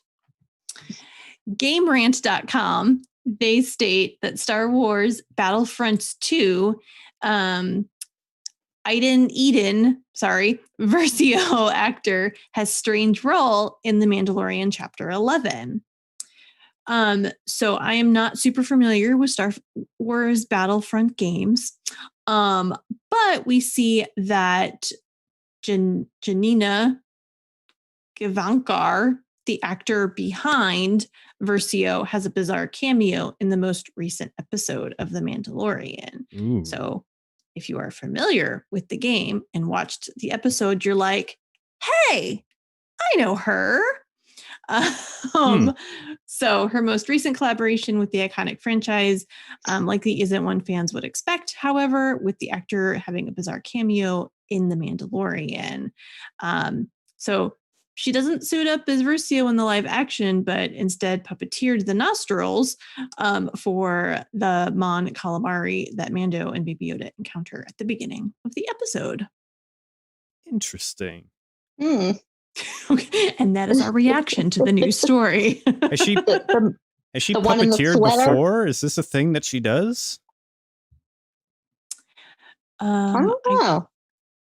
GameRant.com, they state that Star Wars Battlefront 2, Versio actor, has strange role in The Mandalorian Chapter 11. So I am not super familiar with Star Wars Battlefront games. But we see that Janina Gavankar, the actor behind Versio, has a bizarre cameo in the most recent episode of The Mandalorian. Ooh. So if you are familiar with the game and watched the episode, you're like, hey, I know her. So her most recent collaboration with the iconic franchise likely isn't one fans would expect. However, with the actor having a bizarre cameo in The Mandalorian. So she doesn't suit up as Versio in the live action, but instead puppeteered the nostrils for the Mon Calamari that Mando and Baby Yoda encounter at the beginning of the episode. Interesting. Okay, and that is our reaction to the news story. Has she the one in the puppeteered sweater? before? Is this a thing that she does? I don't know.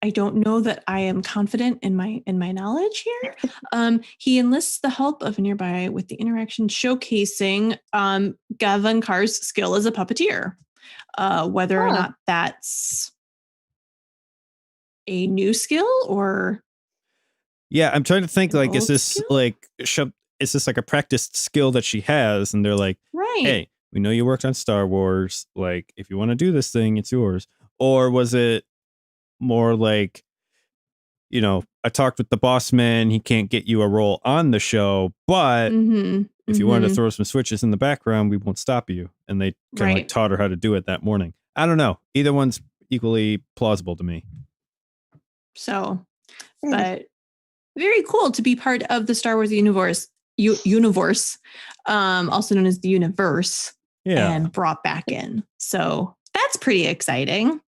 I don't know that I am confident in my knowledge here. He enlists the help of a nearby with the interaction showcasing Gavankar's skill as a puppeteer. Whether or not that's a new skill or Yeah, I'm trying to think, an like, is old this skill? like is this like a practiced skill that she has? And they're like, right. hey, we know you worked on Star Wars. Like, if you want to do this thing, it's yours. Or was it more like, you know, I talked with the boss man, he can't get you a role on the show, but if you wanted to throw some switches in the background, we won't stop you. And they kind of like taught her how to do it that morning. I don't know. Either one's equally plausible to me. So, but very cool to be part of the Star Wars universe, also known as the universe, and brought back in. So that's pretty exciting.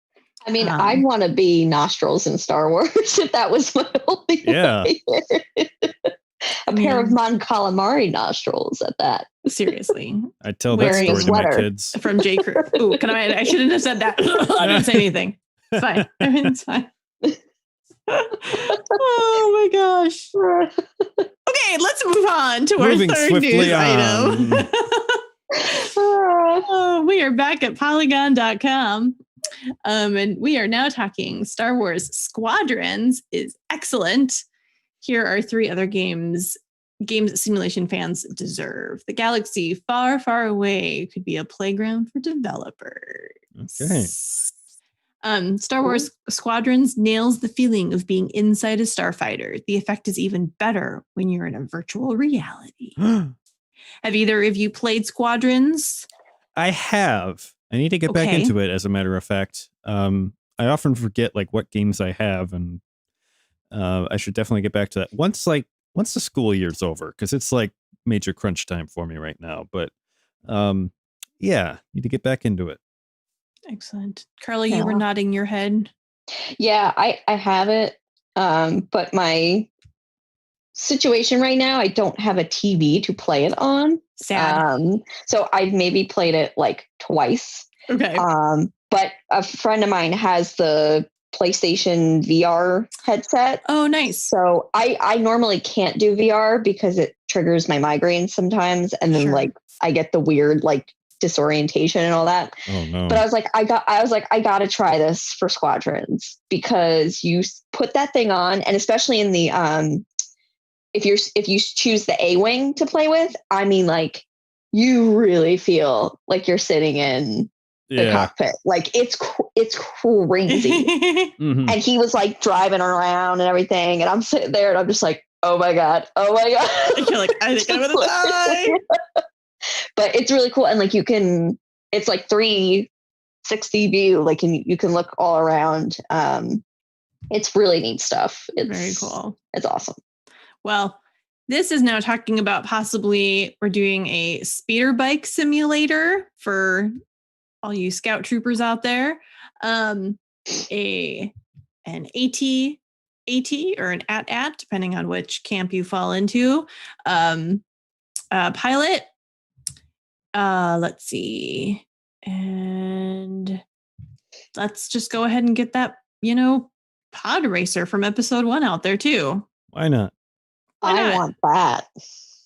I mean, I'd want to be nostrils in Star Wars if that was my only way. A pair of Mon Calamari nostrils at that. Seriously. I tell that story to my kids. From J. Crew. Ooh, I shouldn't have said that. I didn't say anything. It's fine. It's fine. Oh my gosh. Okay, let's move on to our third news item. We are back at polygon.com. And we are now talking Star Wars Squadrons is excellent. Here are 3 other games that simulation fans deserve. The galaxy far, far away could be a playground for developers. Okay. Star Wars Squadrons nails the feeling of being inside a starfighter. The effect is even better when you're in a virtual reality. Have either of you played Squadrons? I have. I need to get back into it, as a matter of fact. I often forget like what games I have, and I should definitely get back to that once the school year's over, because it's like major crunch time for me right now. But yeah, need to get back into it. Excellent. Carla, you were nodding your head. Yeah, I have it. But my situation right now, I don't have a TV to play it on. Sad. So I've maybe played it like twice. Okay. But a friend of mine has the PlayStation VR headset. Oh, nice. So I normally can't do VR because it triggers my migraines sometimes. And then like I get the weird like disorientation and all that. Oh no. But I was like, I gotta try this for Squadrons, because you put that thing on, and especially in the if you choose the A-wing to play with, I mean, like, you really feel like you're sitting in the cockpit. Like it's crazy. And he was like driving around and everything, and I'm sitting there and I'm just like, oh my god. You're like, I think I'm gonna die. But it's really cool, and like it's like 360 view, like, and you can look all around. It's really neat stuff. It's very cool. It's awesome. Well, this is now talking about possibly we're doing a speeder bike simulator for all you scout troopers out there. An AT or an AT, depending on which camp you fall into. Pilot. Let's see. And let's just go ahead and get that, pod racer from episode 1 out there too. Why not? I want that.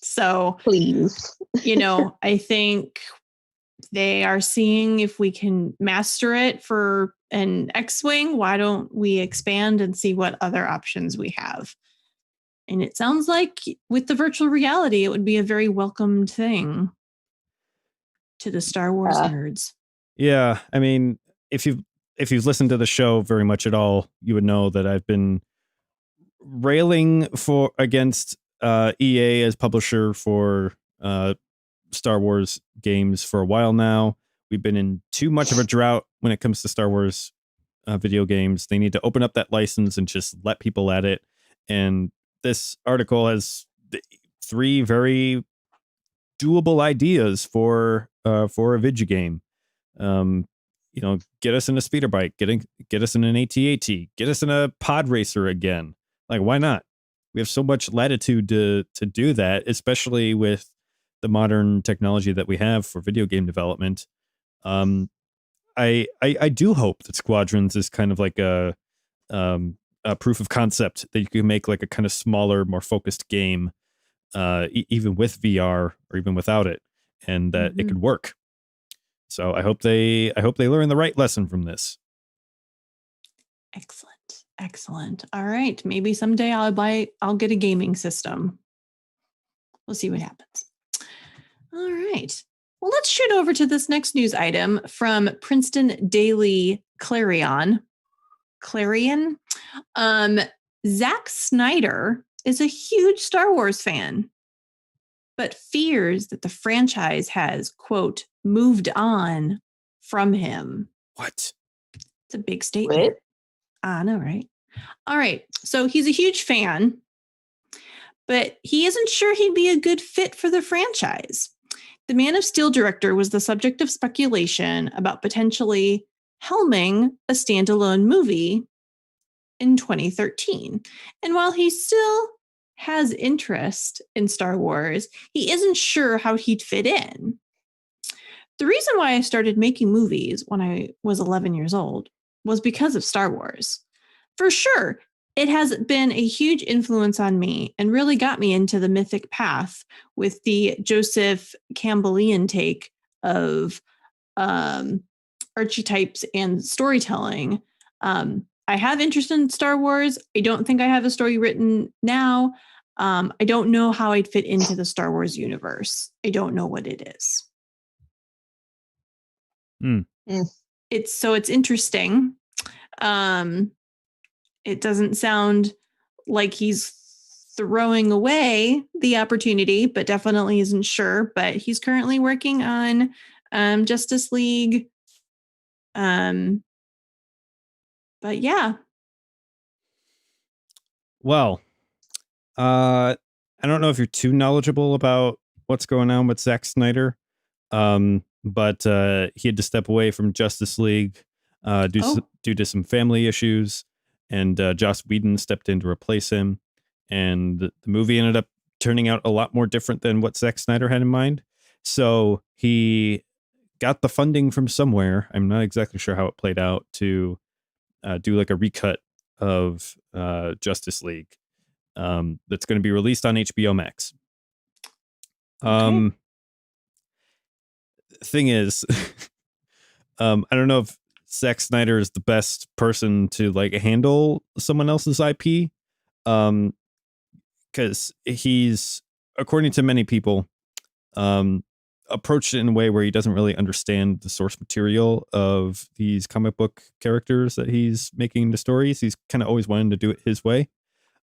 So, Please. I think they are seeing if we can master it for an X-Wing. Why don't we expand and see what other options we have? And it sounds like with the virtual reality, it would be a very welcomed thing to the Star Wars nerds. Yeah, I mean, if you've listened to the show very much at all, you would know that I've been railing against EA as publisher for Star Wars games for a while now. We've been in too much of a drought when it comes to Star Wars video games. They need to open up that license and just let people at it. And this article has 3 very doable ideas for a video game. Get us in a speeder bike, get us in an AT-AT, get us in a pod racer again. Like, why not? We have so much latitude to do that, especially with the modern technology that we have for video game development. I do hope that Squadrons is kind of like a proof of concept that you can make like a kind of smaller, more focused game, even with VR or even without it, and that it could work. So I hope they learn the right lesson from this. Excellent. All right, maybe someday I'll get a gaming system. We'll see what happens. All right. Well, let's shoot over to this next news item from Princeton Daily Clarion. Zack Snyder is a huge Star Wars fan, but fears that the franchise has, quote, moved on from him. What? It's a big statement. What? I know, right? All right. So he's a huge fan, but he isn't sure he'd be a good fit for the franchise. The Man of Steel director was the subject of speculation about potentially helming a standalone movie in 2013. And while he still has interest in Star Wars, he isn't sure how he'd fit in. The reason why I started making movies when I was 11 years old was because of Star Wars. For sure, it has been a huge influence on me and really got me into the mythic path with the Joseph Campbellian take of archetypes and storytelling. I have interest in Star Wars. I don't think I have a story written now. I don't know how I'd fit into the Star Wars universe. I don't know what it is. It's interesting. It doesn't sound like he's throwing away the opportunity, but definitely isn't sure. But he's currently working on Justice League. But yeah. Well, I don't know if you're too knowledgeable about what's going on with Zack Snyder, but he had to step away from Justice League due to some family issues, and Joss Whedon stepped in to replace him, and the movie ended up turning out a lot more different than what Zack Snyder had in mind. So he got the funding from somewhere. I'm not exactly sure how it played out to do like a recut of Justice League that's going to be released on HBO Max. Okay. Thing is, I don't know if Zack Snyder is the best person to like handle someone else's IP, because he's, according to many people, approached it in a way where he doesn't really understand the source material of these comic book characters that he's making into stories. He's kind of always wanted to do it his way.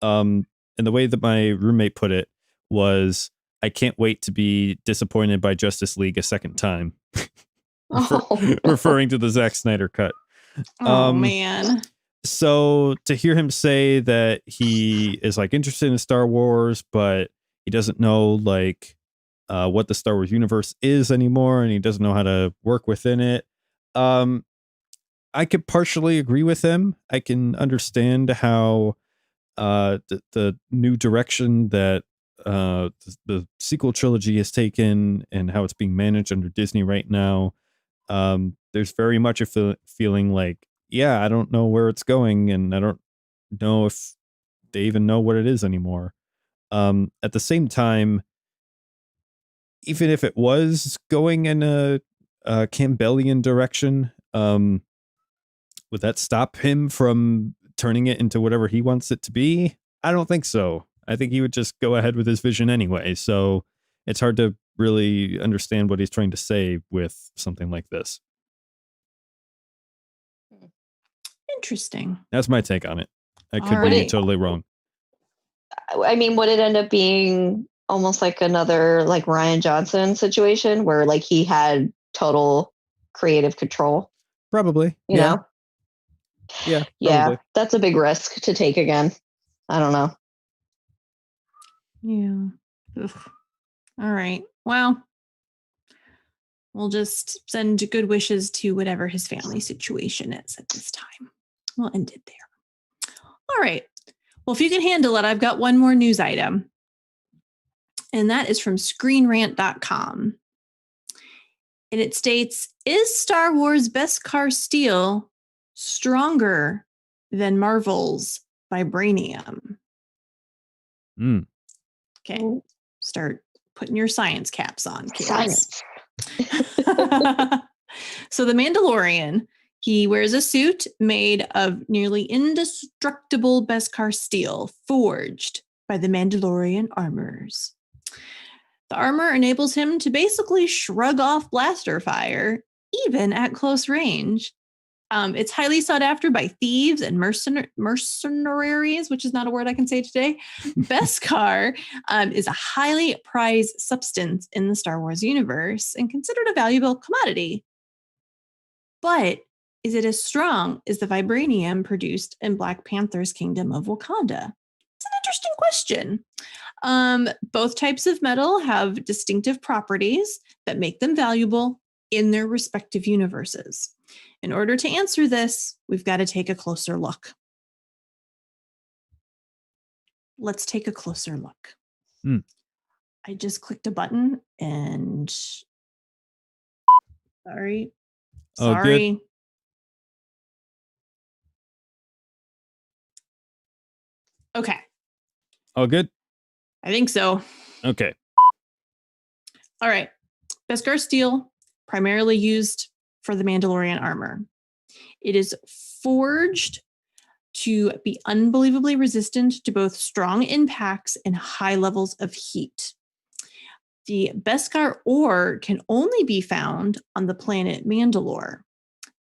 And the way that my roommate put it was, I can't wait to be disappointed by Justice League a second time. Referring to the Zack Snyder cut. Oh, man. So to hear him say that he is like interested in Star Wars, but he doesn't know like what the Star Wars universe is anymore, and he doesn't know how to work within it. I could partially agree with him. I can understand how the new direction that the sequel trilogy has taken and how it's being managed under Disney right now. There's very much a feeling like, yeah, I don't know where it's going, and I don't know if they even know what it is anymore. At the same time, even if it was going in a Campbellian direction, would that stop him from turning it into whatever he wants it to be? I don't think so. I think he would just go ahead with his vision anyway. So it's hard to really understand what he's trying to say with something like this. Interesting. That's my take on it. I could All be right. totally wrong. I mean, would it end up being almost like another like Ryan Johnson situation where like he had total creative control? Probably. You know? Yeah. Yeah, Probably. that's a big risk to take again. I don't know. Yeah. Ugh. All right. Well, we'll just send good wishes to whatever his family situation is at this time. We'll end it there. All right. Well, if you can handle it, I've got one more news item. And that is from screenrant.com. And it states, is Star Wars Beskar steel stronger than Marvel's vibranium? Okay. Start putting your science caps on, kids. Science. So the Mandalorian, he wears a suit made of nearly indestructible Beskar steel forged by the Mandalorian armorers. The armor enables him to basically shrug off blaster fire, even at close range. It's highly sought after by thieves and mercenaries, which is not a word I can say today. Beskar is a highly prized substance in the Star Wars universe and considered a valuable commodity. But is it as strong as the vibranium produced in Black Panther's Kingdom of Wakanda? It's an interesting question. Both types of metal have distinctive properties that make them valuable in their respective universes. In order to answer this, we've got to take a closer look. Let's take a closer look. I just clicked a button and sorry. Oh, good. Okay. Oh, good. I think so. Okay. All right. Beskar steel, primarily used for the Mandalorian armor. It is forged to be unbelievably resistant to both strong impacts and high levels of heat. The Beskar ore can only be found on the planet Mandalore.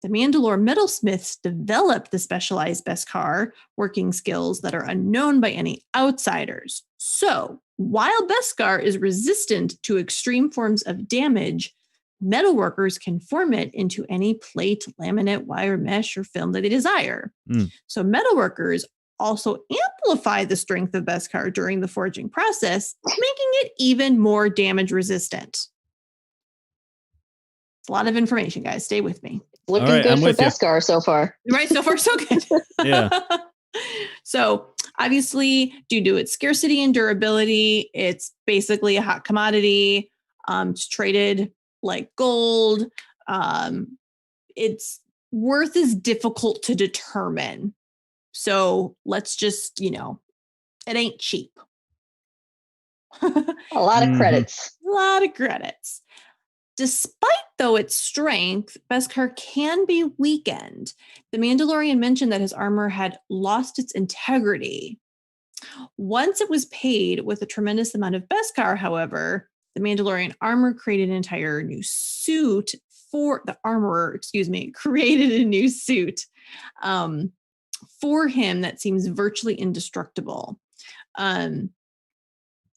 The Mandalore metalsmiths developed the specialized Beskar working skills that are unknown by any outsiders. So, while Beskar is resistant to extreme forms of damage, metalworkers can form it into any plate, laminate, wire mesh, or film that they desire. So metalworkers also amplify the strength of Beskar during the forging process, making it even more damage resistant. It's a lot of information, guys. Stay with me. Looking right, good I'm for with you. Beskar so far. Right, so far so good. Yeah. So obviously, due to its scarcity and durability, it's basically a hot commodity. It's traded like gold. Its worth is difficult to determine. So let's just, it ain't cheap. A lot of credits. A lot of credits. Despite, though, its strength, Beskar can be weakened. The Mandalorian mentioned that his armor had lost its integrity. Once it was paid with a tremendous amount of Beskar, however, the Mandalorian armor created an entire new suit for the armorer, created a new suit for him that seems virtually indestructible.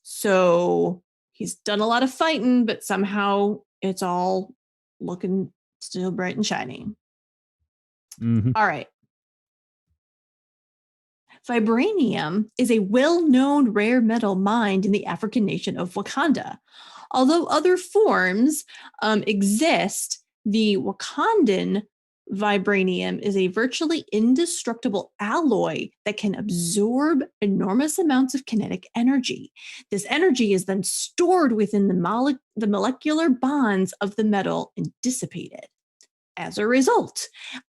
So he's done a lot of fighting, but somehow it's all looking still bright and shiny. All right. Vibranium is a well-known rare metal mined in the African nation of Wakanda. Although other forms exist, the Wakandan vibranium is a virtually indestructible alloy that can absorb enormous amounts of kinetic energy. This energy is then stored within the molecular bonds of the metal and dissipated. As a result,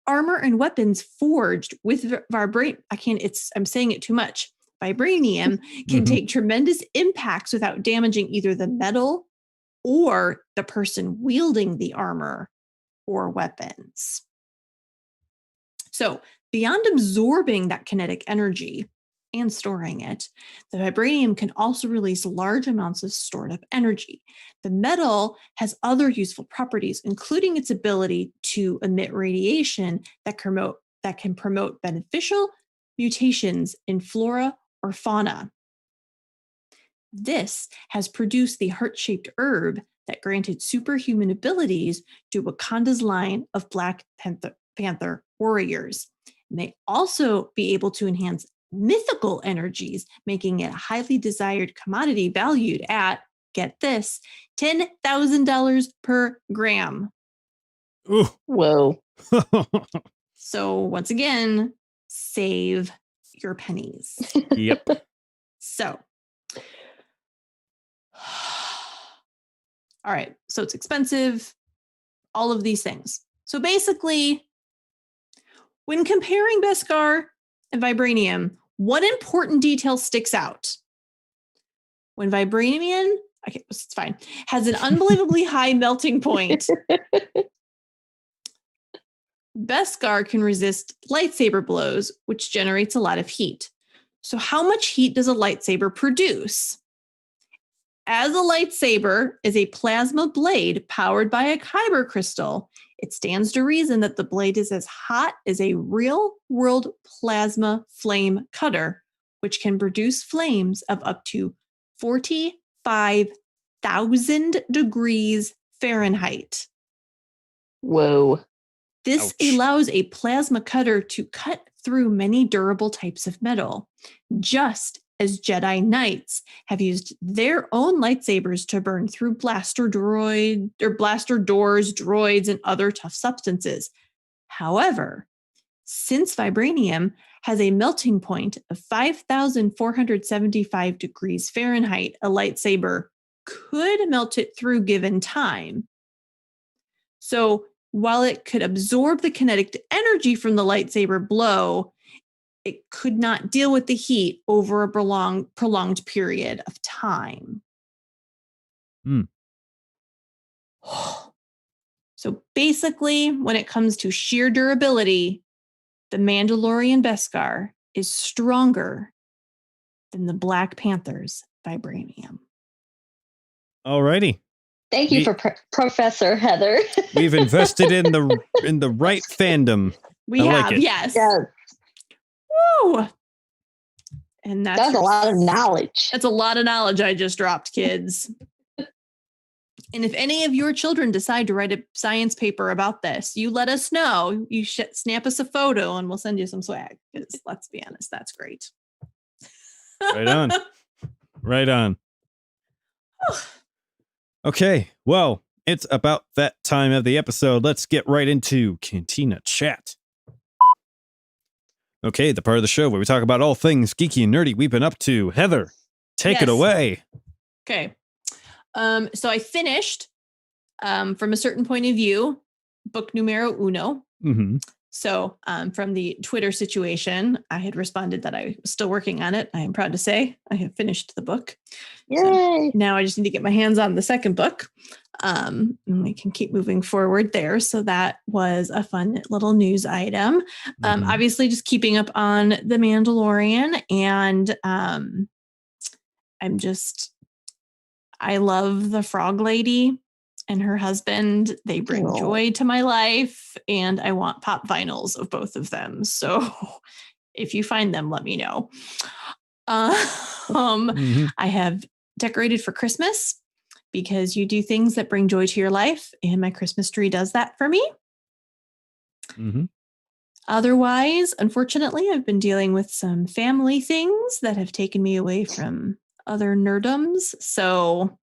armor and weapons forged with I'm saying it too much. Vibranium can take tremendous impacts without damaging either the metal or the person wielding the armor or weapons. So beyond absorbing that kinetic energy and storing it, the vibranium can also release large amounts of stored up energy. The metal has other useful properties, including its ability to emit radiation that can promote beneficial mutations in flora or fauna. This has produced the heart-shaped herb that granted superhuman abilities to Wakanda's line of Black Panther warriors. It may also be able to enhance mythical energies, making it a highly desired commodity valued at, get this, $10,000 per gram. Ooh. Whoa. So once again, save your pennies. Yep. So, all right. So it's expensive, all of these things. So basically, when comparing Beskar and vibranium, what important detail sticks out? When vibranium, okay, it's fine, has an unbelievably high melting point, Beskar can resist lightsaber blows, which generates a lot of heat. So how much heat does a lightsaber produce? As a lightsaber is a plasma blade powered by a kyber crystal, it stands to reason that the blade is as hot as a real-world plasma flame cutter, which can produce flames of up to 45,000 degrees Fahrenheit. Whoa. This Ouch. allows a plasma cutter to cut through many durable types of metal, just as Jedi Knights have used their own lightsabers to burn through blaster doors, droids, and other tough substances. However, since vibranium has a melting point of 5,475 degrees Fahrenheit, a lightsaber could melt it through given time. So while it could absorb the kinetic energy from the lightsaber blow, it could not deal with the heat over a prolonged period of time. So basically, when it comes to sheer durability, the Mandalorian Beskar is stronger than the Black Panther's vibranium. Alrighty. Thank you for Professor Heather. We've invested in the right fandom. We I like have, it. yes. Yes, Woo! And that's a lot of knowledge. That's a lot of knowledge I just dropped, kids. And if any of your children decide to write a science paper about this, you let us know. You snap us a photo and we'll send you some swag. Because let's be honest, that's great. Right on. Right on. Okay, well, it's about that time of the episode. Let's get right into Cantina Chat. Okay, the part of the show where we talk about all things geeky and nerdy we've been up to. Heather, take it Yes. away. Okay. So I finished, from a certain point of view, book numero uno. Mm-hmm. So from the Twitter situation, I had responded that I was still working on it. I am proud to say I have finished the book. Yay. So now I just need to get my hands on the second book. And we can keep moving forward there. So that was a fun little news item. Mhm. Obviously, just keeping up on The Mandalorian. And I love the frog lady and her husband. They bring Aw. joy to my life, and I want pop vinyls of both of them. So if you find them, let me know. Mhm. I have decorated for Christmas because you do things that bring joy to your life, and my Christmas tree does that for me. Mm-hmm. Otherwise, unfortunately, I've been dealing with some family things that have taken me away from other nerdoms. So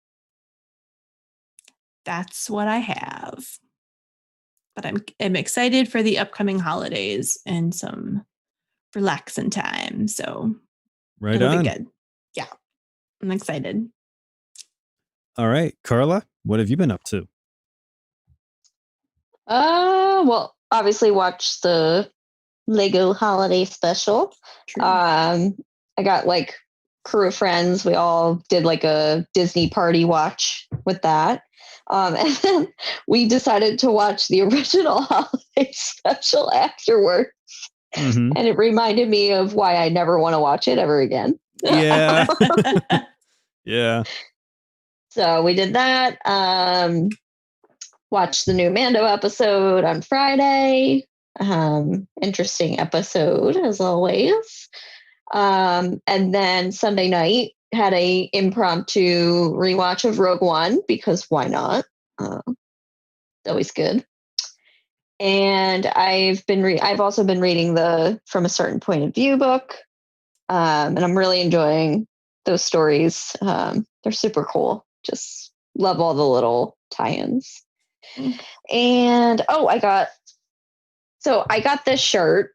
that's what I have. But I'm excited for the upcoming holidays and some relaxing time. So Right it'll on. be good. Yeah, I'm excited. All right, Carla, what have you been up to? Well, obviously watch the Lego holiday special. True. I got like crew of friends. We all did like a Disney party watch with that. And then we decided to watch the original holiday special afterward. Mhm. And it reminded me of why I never want to watch it ever again. Yeah. Yeah. So we did that. Watched the new Mando episode on Friday. Interesting episode as always. And then Sunday night had a impromptu rewatch of Rogue One because why not? Always good. And I've also been reading the From a Certain Point of View book, and I'm really enjoying those stories. They're super cool. Just love all the little tie-ins. And I got this shirt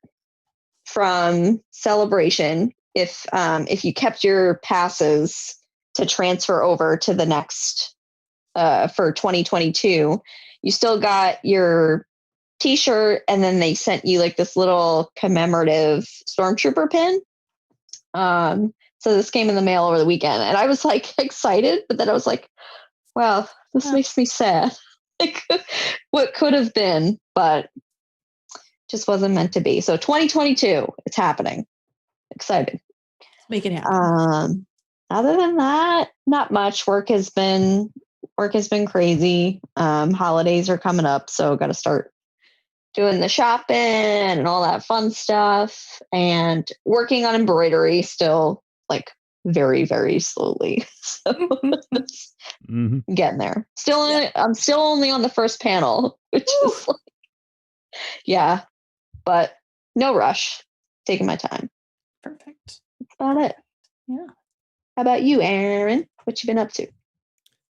from Celebration. If you kept your passes to transfer over to the next for 2022, you still got your t-shirt, and then they sent you like this little commemorative stormtrooper pin. So this came in the mail over the weekend, and I was like excited, but then I was like, wow, this makes me sad. Like what could have been, but just wasn't meant to be. So 2022, it's happening. Excited. Make it happen. Other than that, not much. Work has been crazy. Holidays are coming up, so got to start doing the shopping and all that fun stuff, and working on embroidery still, like very, very slowly. So getting there. I'm still only on the first panel, which is like, yeah, but no rush. Taking my time. Perfect. That's about it. Yeah. How about you, Aaron? What you been up to?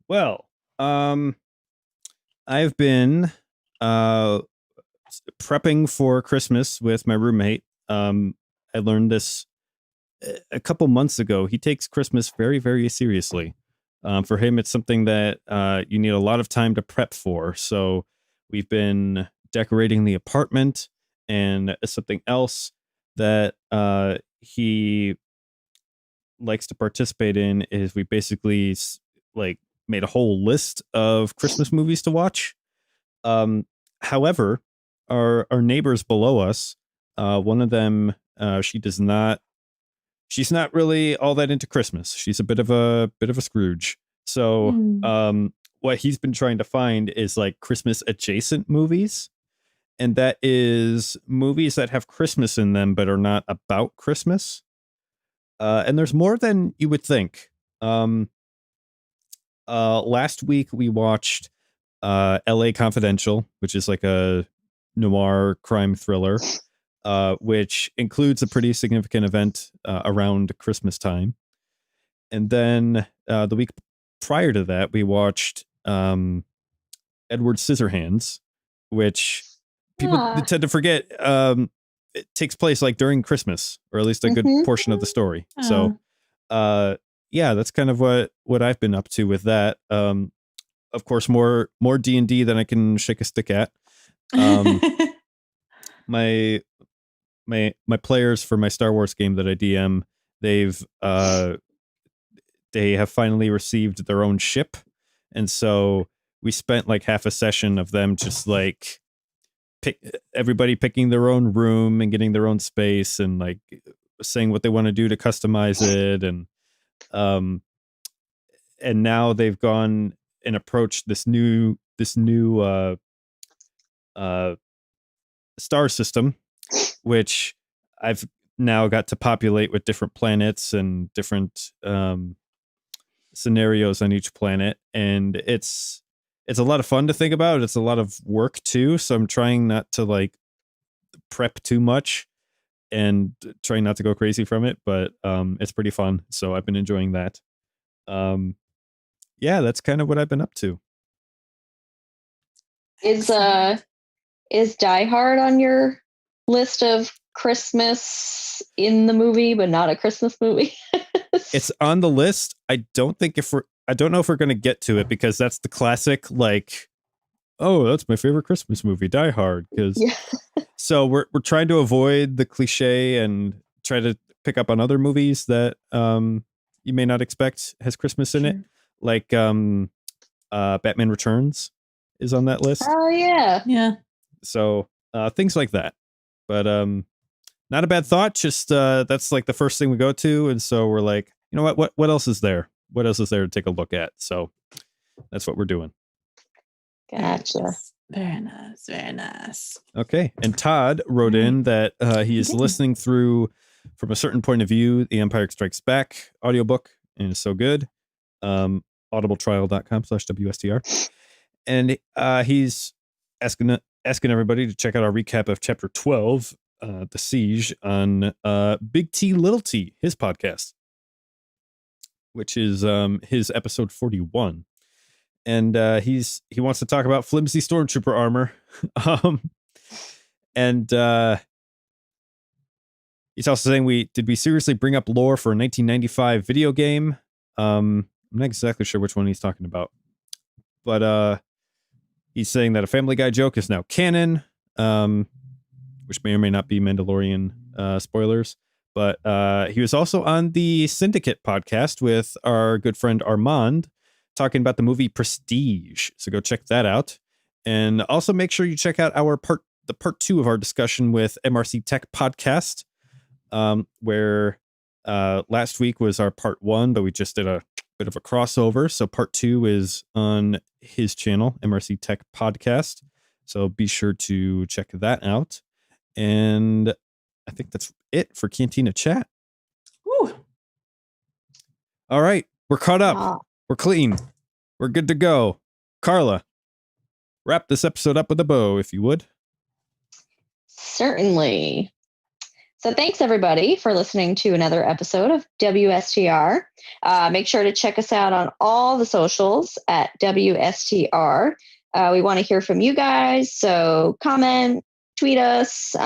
Well, I've been prepping for Christmas with my roommate. I learned this a couple months ago. He takes Christmas very, very seriously. For him, it's something that you need a lot of time to prep for. So we've been decorating the apartment, and something else that he likes to participate in is we basically like made a whole list of Christmas movies to watch. However, our neighbors below us, one of them, she's not really all that into Christmas. She's a bit of a Scrooge. So what he's been trying to find is like Christmas adjacent movies. And that is movies that have Christmas in them, but are not about Christmas. And there's more than you would think. Last week we watched LA Confidential, which is like a noir crime thriller, which includes a pretty significant event around Christmas time. And then the week prior to that, we watched Edward Scissorhands, which people tend to forget. It takes place like during Christmas, or at least a good portion of the story. So, yeah, that's kind of what I've been up to with that. Of course, more D&D than I can shake a stick at. My players for my Star Wars game that I DM, they have finally received their own ship, and so we spent like half a session of them just like everybody picking their own room and getting their own space and like saying what they want to do to customize it, and now they've gone and approached this new star system, which I've now got to populate with different planets and different scenarios on each planet, and it's a lot of fun to think about. It's a lot of work too, so I'm trying not to like prep too much and trying not to go crazy from it, but it's pretty fun, so I've been enjoying that. Yeah, that's kind of what I've been up to. Is Die Hard on your list of Christmas in the movie, but not a Christmas movie? It's on the list. I don't know if we're going to get to it, because that's the classic, like, oh, that's my favorite Christmas movie, Die Hard. So we're trying to avoid the cliche and try to pick up on other movies that you may not expect has Christmas in it. Like Batman Returns is on that list. Oh yeah. Yeah. So things like that. But not a bad thought. Just that's like the first thing we go to, and so we're like, you know what else is there? What else is there to take a look at? So that's what we're doing. Gotcha. Very nice. Very nice. Okay. And Todd wrote in that he is did. listening through from a certain point of view the Empire Strikes Back audiobook, and it's so good. Audibletrial.com/WSTR. And he's asking everybody to check out our recap of chapter 12, The Siege, on Big T Little T, his podcast, which is his episode 41. And he wants to talk about flimsy stormtrooper armor. And he's also saying, did we seriously bring up lore for a 1995 video game? I'm not exactly sure which one he's talking about, but he's saying that a Family Guy joke is now canon, which may or may not be Mandalorian spoilers. But he was also on the Syndicate podcast with our good friend Armand, talking about the movie Prestige. So go check that out. And also make sure you check out part 2 of our discussion with MRC Tech Podcast, where last week was our part 1, but we just did a bit of a crossover. So part 2 is on his channel, MRC Tech Podcast. So be sure to check that out. And I think that's it for Cantina Chat. Woo. All right. We're caught up. Ah. We're clean. We're good to go. Carla, wrap this episode up with a bow, if you would. Certainly. So thanks everybody for listening to another episode of WSTR. Make sure to check us out on all the socials at WSTR. We want to hear from you guys. So comment, tweet us,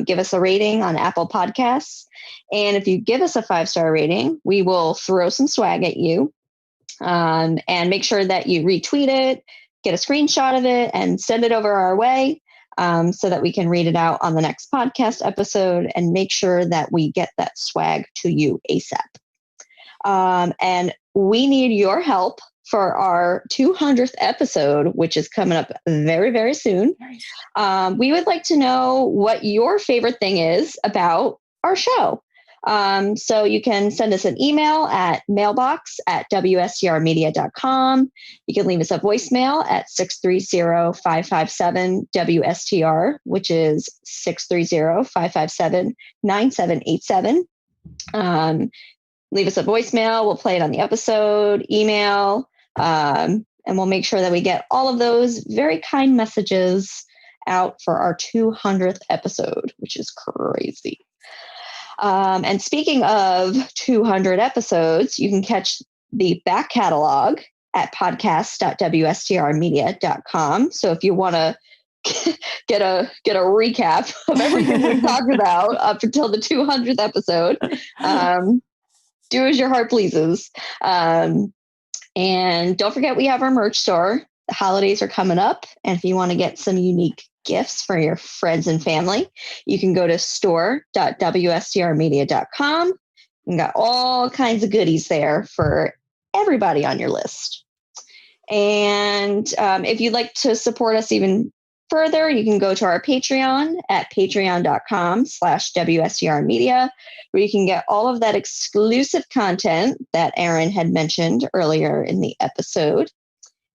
give us a rating on Apple Podcasts. And if you give us a 5-star rating, we will throw some swag at you. And make sure that you retweet it, get a screenshot of it, and send it over our way so that we can read it out on the next podcast episode and make sure that we get that swag to you ASAP. And we need your help for our 200th episode, which is coming up very, very soon. We would like to know what your favorite thing is about our show. So you can send us an email at mailbox@wstrmedia.com. You can leave us a voicemail at 630-557-WSTR, which is 630-557-9787. Leave us a voicemail. We'll play it on the episode, email, and we'll make sure that we get all of those very kind messages out for our 200th episode, which is crazy. And speaking of 200 episodes, you can catch the back catalog at podcast.wstrmedia.com. So if you want to get a recap of everything we talked about up until the 200th episode, do as your heart pleases. And don't forget, we have our merch store. The holidays are coming up. And if you want to get some unique gifts for your friends and family, you can go to store.wstrmedia.com. You got all kinds of goodies there for everybody on your list. And if you'd like to support us even further, you can go to our Patreon at patreon.com/WSTRmedia, where you can get all of that exclusive content that Aaron had mentioned earlier in the episode.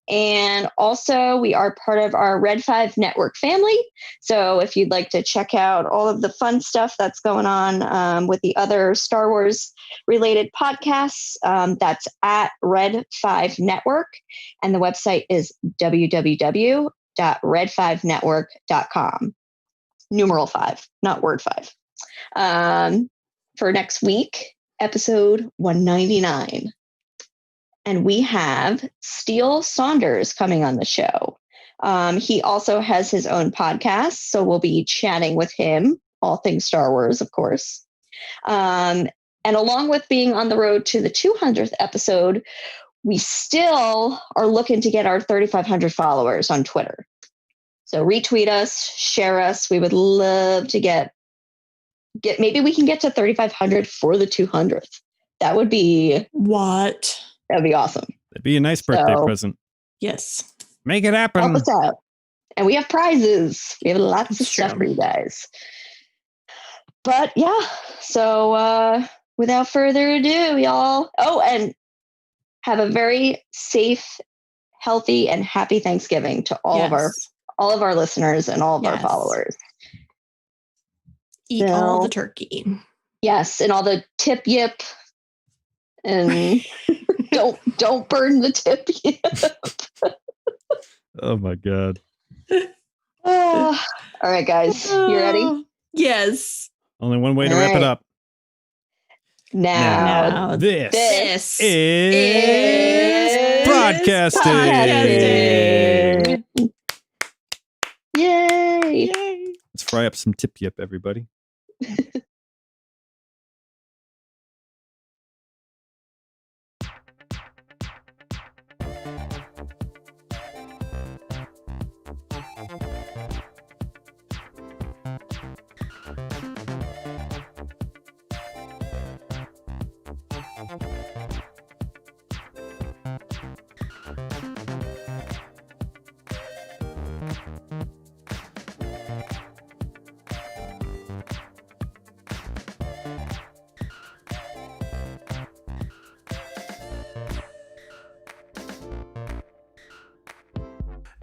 And also, we are part of our Red 5 Network family. So if you'd like to check out all of the fun stuff that's going on with the other Star Wars related podcasts, that's at Red 5 Network. And the website is www.red5network.com. Numeral 5, not word 5. For next week, episode 199. And we have Steele Saunders coming on the show. He also has his own podcast, so we'll be chatting with him, all things Star Wars, of course. And along with being on the road to the 200th episode, we still are looking to get our 3,500 followers on Twitter. So retweet us, share us. We would love to get maybe we can get to 3,500 for the 200th. That would be What? That'd be awesome. That'd be a nice birthday present. Yes. Make it happen. Help us out. And we have prizes. We have lots of That's stuff true. for you guys. But yeah, so without further ado, y'all. Oh, and have a very safe, healthy, and happy Thanksgiving to all of our listeners and all of our Yes. followers. Eat all the turkey. Yes, and all the tip yip. And don't burn the tip yip. Oh my God. All right, guys. You ready? Yes. Only one way to All wrap it right. up. Now, This is is podcasting. Yay! Let's fry up some tip yip, everybody.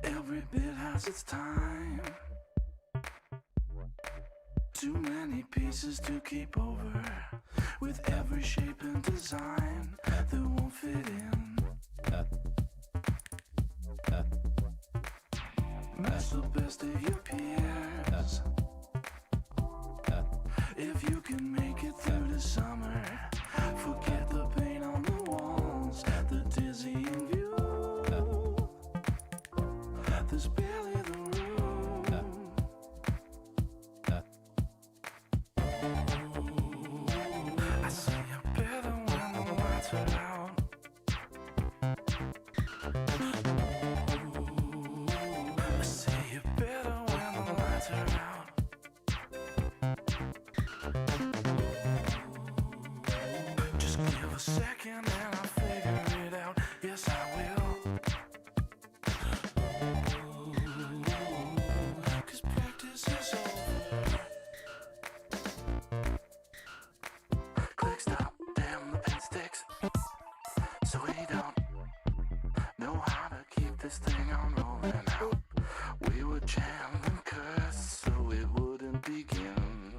Every bit has its time. Too many pieces to keep over. With every shape and design that won't fit in. Match the best of your peers. If you can make it through the summer, forget the paint on the walls, the dizzying view. There's barely the room. I see you better when the lights are out. I see you better when the lights are out. Just give a second and I'll figure it out. Yes, I will. 'Cause practice is over. Click, stop, damn the pen sticks. So we don't know how to keep this thing on rolling out. We would chant and curse so it wouldn't begin.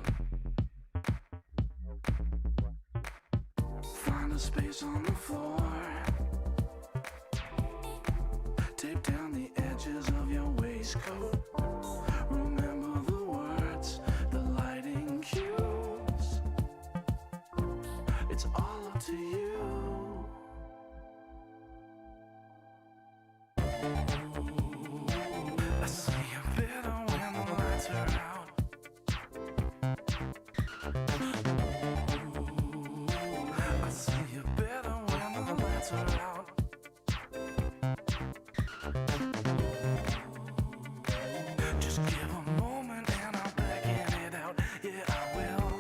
Find a space on the floor. Tape down the edges of your waistcoat. Remember the words, the lighting cues. It's all up to you. I see you better when the lights are out. I see you better when the lights are out. Just give a moment and I'll beckon it out. Yeah, I will.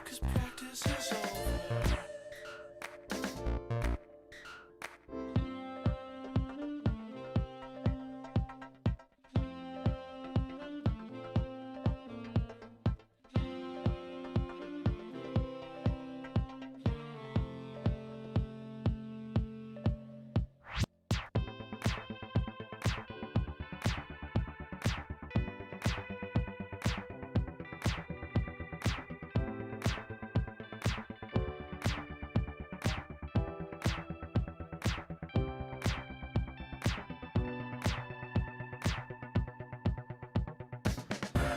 'Cause practice is over.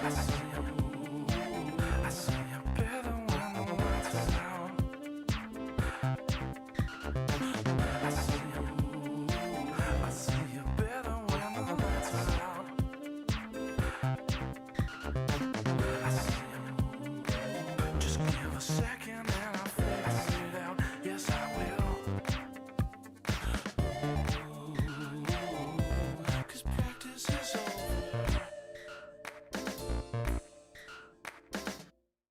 I see